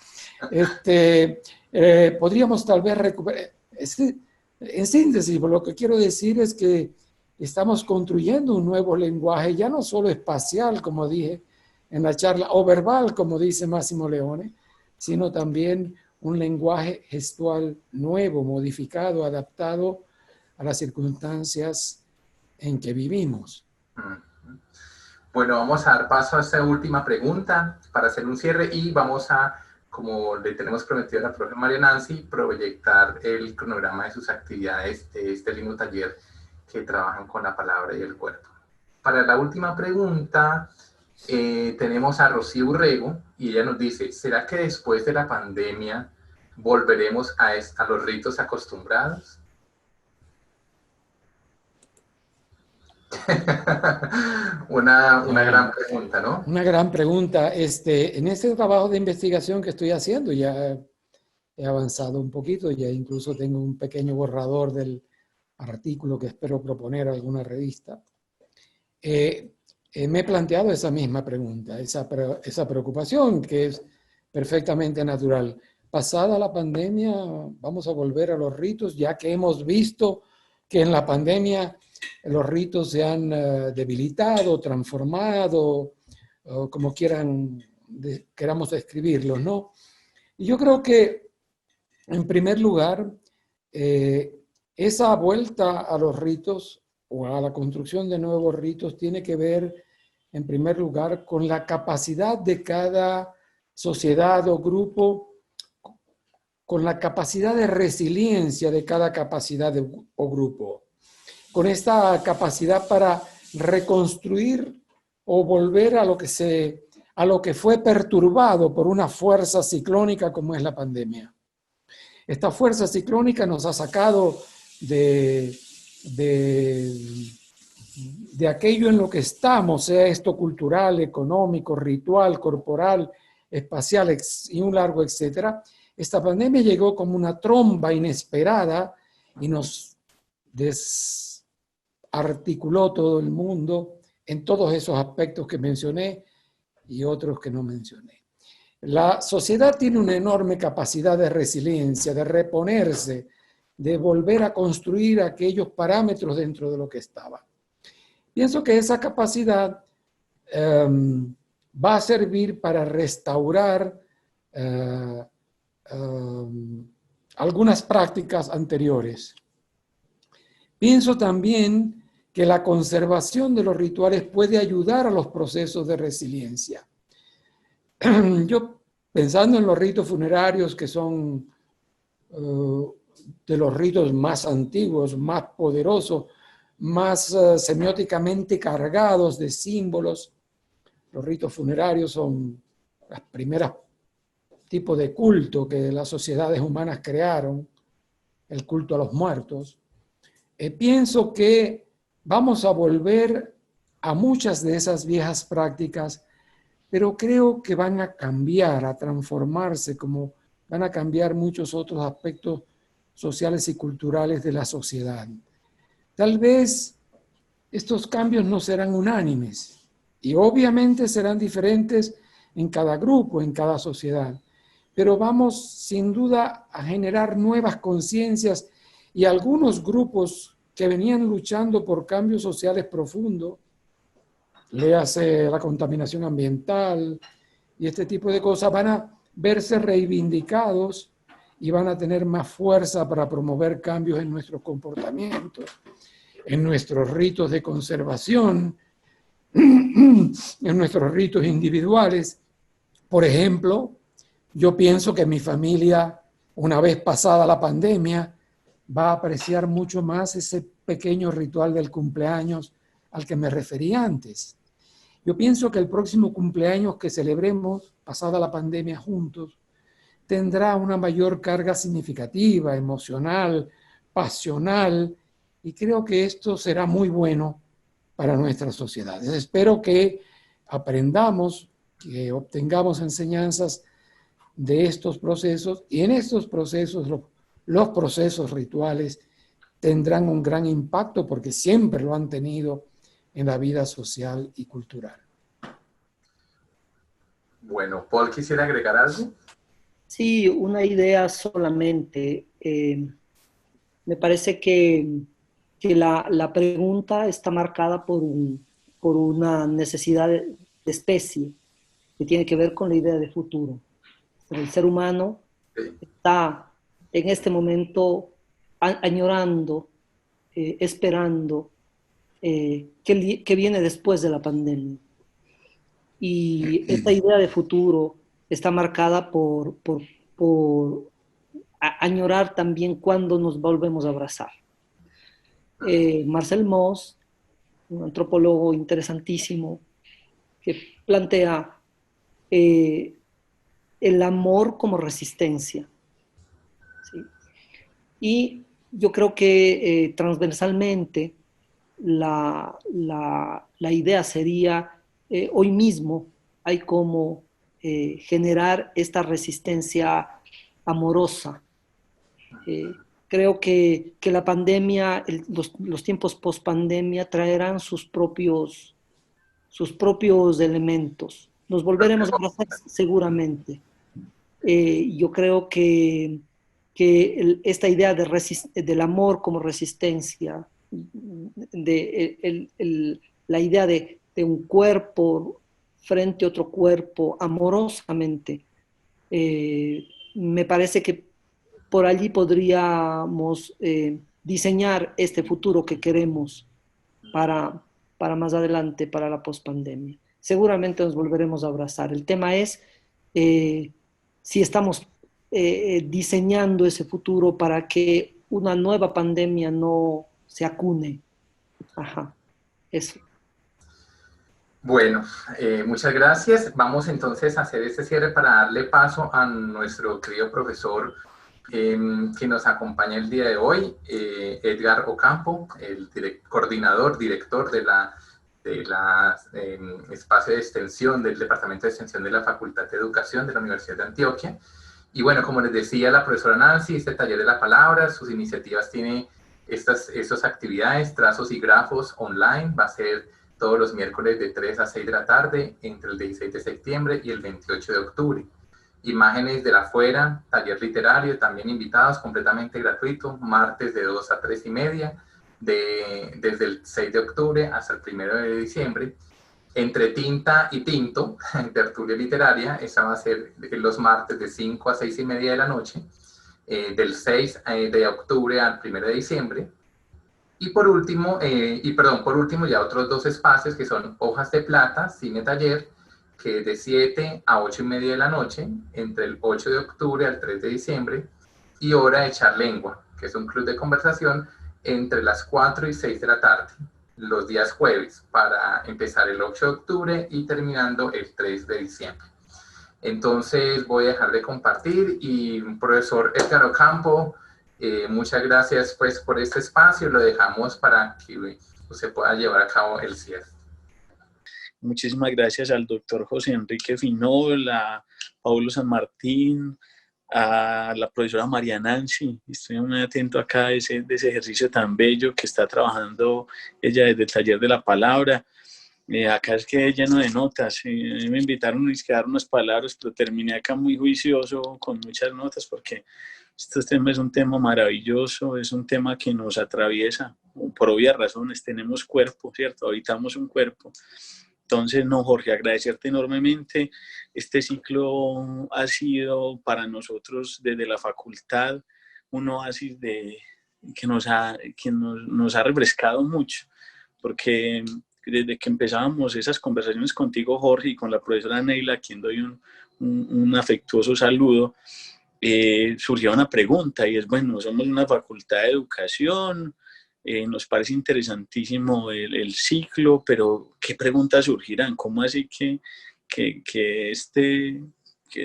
Podríamos tal vez recuperar... En síntesis, lo que quiero decir es que estamos construyendo un nuevo lenguaje, ya no solo espacial, como dije en la charla, o verbal, como dice Massimo Leone, sino también un lenguaje gestual nuevo, modificado, adaptado a las circunstancias en que vivimos. Bueno, vamos a dar paso a esta última pregunta para hacer un cierre y vamos a, como le tenemos prometido a la profe María Nancy, proyectar el cronograma de sus actividades de este lindo taller que trabajan con la palabra y el cuerpo. Para la última pregunta, tenemos a Rocío Urrego y ella nos dice, ¿será que después de la pandemia volveremos a los ritos acostumbrados? una gran pregunta, ¿no? Una gran pregunta. En este trabajo de investigación que estoy haciendo, ya he avanzado un poquito, ya incluso tengo un pequeño borrador del artículo que espero proponer a alguna revista. Me he planteado esa misma pregunta, esa preocupación que es perfectamente natural. Pasada la pandemia, vamos a volver a los ritos, ya que hemos visto que en la pandemia los ritos se han debilitado, transformado, como queramos describirlos, ¿no? Y yo creo que, en primer lugar, esa vuelta a los ritos o a la construcción de nuevos ritos tiene que ver, en primer lugar, con la capacidad de cada sociedad o grupo, con la capacidad de resiliencia de cada capacidad o grupo, con esta capacidad para reconstruir o volver a lo que fue perturbado por una fuerza ciclónica como es la pandemia. Esta fuerza ciclónica nos ha sacado de aquello en lo que estamos, sea esto cultural, económico, ritual, corporal, espacial y un largo etcétera. Esta pandemia llegó como una tromba inesperada y nos desarticuló todo el mundo en todos esos aspectos que mencioné y otros que no mencioné. La sociedad tiene una enorme capacidad de resiliencia, de reponerse, de volver a construir aquellos parámetros dentro de lo que estaba. Pienso que esa capacidad va a servir para restaurar algunas prácticas anteriores. Pienso también que la conservación de los rituales puede ayudar a los procesos de resiliencia. Yo, pensando en los ritos funerarios, que son de los ritos más antiguos, más poderosos, más semióticamente cargados de símbolos, los ritos funerarios son las primeras tipos de culto que las sociedades humanas crearon, el culto a los muertos. Pienso que vamos a volver a muchas de esas viejas prácticas, pero creo que van a cambiar, a transformarse, como van a cambiar muchos otros aspectos sociales y culturales de la sociedad. Tal vez estos cambios no serán unánimes y obviamente serán diferentes en cada grupo, en cada sociedad, pero vamos sin duda a generar nuevas conciencias y algunos grupos que venían luchando por cambios sociales profundos, léase la contaminación ambiental y este tipo de cosas, van a verse reivindicados y van a tener más fuerza para promover cambios en nuestros comportamientos, en nuestros ritos de conservación, en nuestros ritos individuales. Por ejemplo, yo pienso que mi familia, una vez pasada la pandemia, va a apreciar mucho más ese pequeño ritual del cumpleaños al que me referí antes. Yo pienso que el próximo cumpleaños que celebremos, pasada la pandemia juntos, tendrá una mayor carga significativa, emocional, pasional, y creo que esto será muy bueno para nuestras sociedades. Espero que aprendamos, que obtengamos enseñanzas de estos procesos, y en estos procesos, los procesos rituales tendrán un gran impacto porque siempre lo han tenido en la vida social y cultural. Bueno, Paul, ¿quisiera agregar algo? Sí, una idea solamente. Me parece que la pregunta está marcada por una necesidad de especie que tiene que ver con la idea de futuro. El ser humano está en este momento añorando, esperando qué viene después de la pandemia. Y esta idea de futuro está marcada por añorar también cuando nos volvemos a abrazar. Marcel Mauss, un antropólogo interesantísimo, que plantea el amor como resistencia. ¿Sí? Y yo creo que transversalmente la idea sería, hoy mismo hay como generar esta resistencia amorosa. Creo que la pandemia, los tiempos post-pandemia traerán sus propios elementos. Nos volveremos a abrazar seguramente. Yo creo que esta idea del amor como resistencia, la idea de un cuerpo frente a otro cuerpo amorosamente, me parece que por allí podríamos diseñar este futuro que queremos para más adelante, para la pospandemia. Seguramente nos volveremos a abrazar. El tema es si estamos diseñando ese futuro para que una nueva pandemia no se acune. Ajá, eso. Bueno, muchas gracias. Vamos entonces a hacer este cierre para darle paso a nuestro querido profesor que nos acompaña el día de hoy, Edgar Ocampo, el director de la espacio de extensión del Departamento de Extensión de la Facultad de Educación de la Universidad de Antioquia. Y bueno, como les decía la profesora Nancy, este taller de la palabra, sus iniciativas tiene estas actividades, trazos y grafos online, va a ser todos los miércoles de 3 a 6 de la tarde, entre el 16 de septiembre y el 28 de octubre. Imágenes de la afuera, taller literario, también invitados, completamente gratuito, martes de 2 a 3 y media, desde el 6 de octubre hasta el 1 de diciembre. Entre tinta y tinto, tertulia literaria, esa va a ser los martes de 5 a 6 y media de la noche, del 6 de octubre al 1 de diciembre. Y por último, ya otros dos espacios que son Hojas de Plata, cine taller, que es de 7 a 8 y media de la noche, entre el 8 de octubre al 3 de diciembre, y Hora de Echar Lengua, que es un club de conversación entre las 4 y 6 de la tarde, los días jueves, para empezar el 8 de octubre y terminando el 3 de diciembre. Entonces voy a dejar de compartir y profesor Edgar Ocampo, muchas gracias pues por este espacio, lo dejamos para que se pueda llevar a cabo el cierre. Muchísimas gracias al doctor José Enrique Finol, a Paulo San Martín, a la profesora María Nancy. Estoy muy atento acá de ese ejercicio tan bello que está trabajando ella desde el taller de la palabra. Acá es que lleno de notas. Me invitaron a dar unas palabras, pero terminé acá muy juicioso con muchas notas porque este tema es un tema maravilloso, es un tema que nos atraviesa por obvias razones. Tenemos cuerpo, ¿cierto? Habitamos un cuerpo. Entonces, no, Jorge, agradecerte enormemente. Este ciclo ha sido para nosotros desde la facultad un oasis que nos ha refrescado mucho, porque desde que empezábamos esas conversaciones contigo, Jorge, y con la profesora Neila, a quien doy un afectuoso saludo, surgió una pregunta y es, bueno, somos una facultad de educación, nos parece interesantísimo el ciclo, pero ¿qué preguntas surgirán? ¿Cómo así que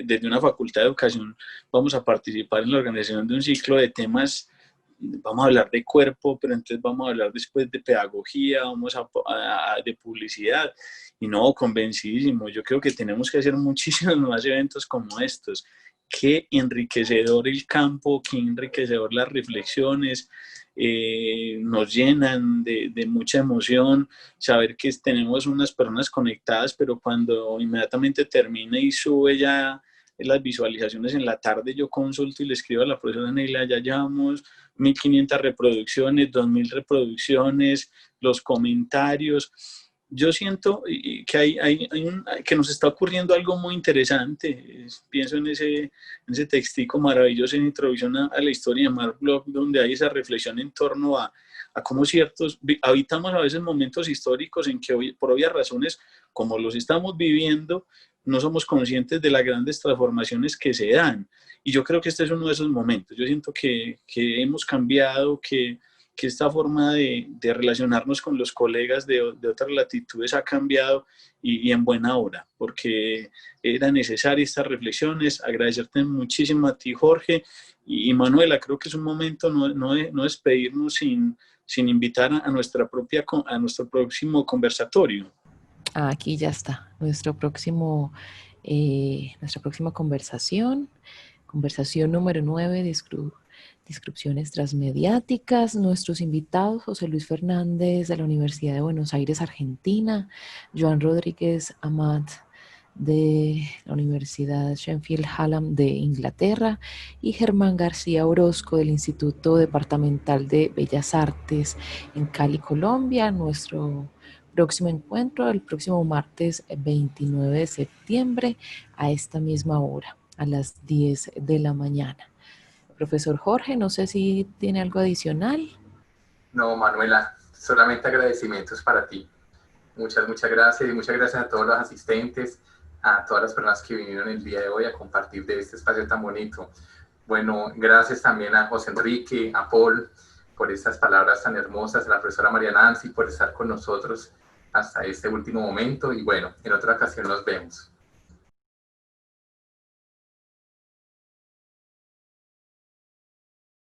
desde una facultad de educación vamos a participar en la organización de un ciclo de temas? Vamos a hablar de cuerpo, pero entonces vamos a hablar después de pedagogía, de publicidad, y no, convencidísimo. Yo creo que tenemos que hacer muchísimos más eventos como estos. Qué enriquecedor el campo, qué enriquecedor las reflexiones, nos llenan de mucha emoción saber que tenemos unas personas conectadas, pero cuando inmediatamente termina y sube ya las visualizaciones en la tarde, yo consulto y le escribo a la profesora Neila, ya llevamos 1.500 reproducciones, 2.000 reproducciones, los comentarios. Yo siento que nos está ocurriendo algo muy interesante. Pienso en ese textico maravilloso en Introducción a la Historia de Mark Bloch, donde hay esa reflexión en torno a cómo habitamos a veces momentos históricos en que por obvias razones, como los estamos viviendo, no somos conscientes de las grandes transformaciones que se dan. Y yo creo que este es uno de esos momentos. Yo siento que hemos cambiado, que esta forma de relacionarnos con los colegas de otras latitudes ha cambiado y en buena hora, porque eran necesarias estas reflexiones. Agradecerte muchísimo a ti, Jorge, y Manuela. Creo que es un momento no despedirnos sin invitar a nuestro próximo conversatorio. Aquí ya está, nuestra próxima conversación número 9, Descripciones transmediáticas. Nuestros invitados: José Luis Fernández de la Universidad de Buenos Aires, Argentina; Joan Rodríguez Amat de la Universidad Sheffield Hallam de Inglaterra; y Germán García Orozco del Instituto Departamental de Bellas Artes en Cali, Colombia. Nuestro próximo encuentro el próximo martes 29 de septiembre a esta misma hora, a las 10 de la mañana. Profesor Jorge, no sé si tiene algo adicional. No, Manuela, solamente agradecimientos para ti. Muchas gracias, y muchas gracias a todos los asistentes, a todas las personas que vinieron el día de hoy a compartir de este espacio tan bonito. Bueno, gracias también a José Enrique, a Paul, por estas palabras tan hermosas, a la profesora María Nancy por estar con nosotros hasta este último momento, y bueno, en otra ocasión nos vemos.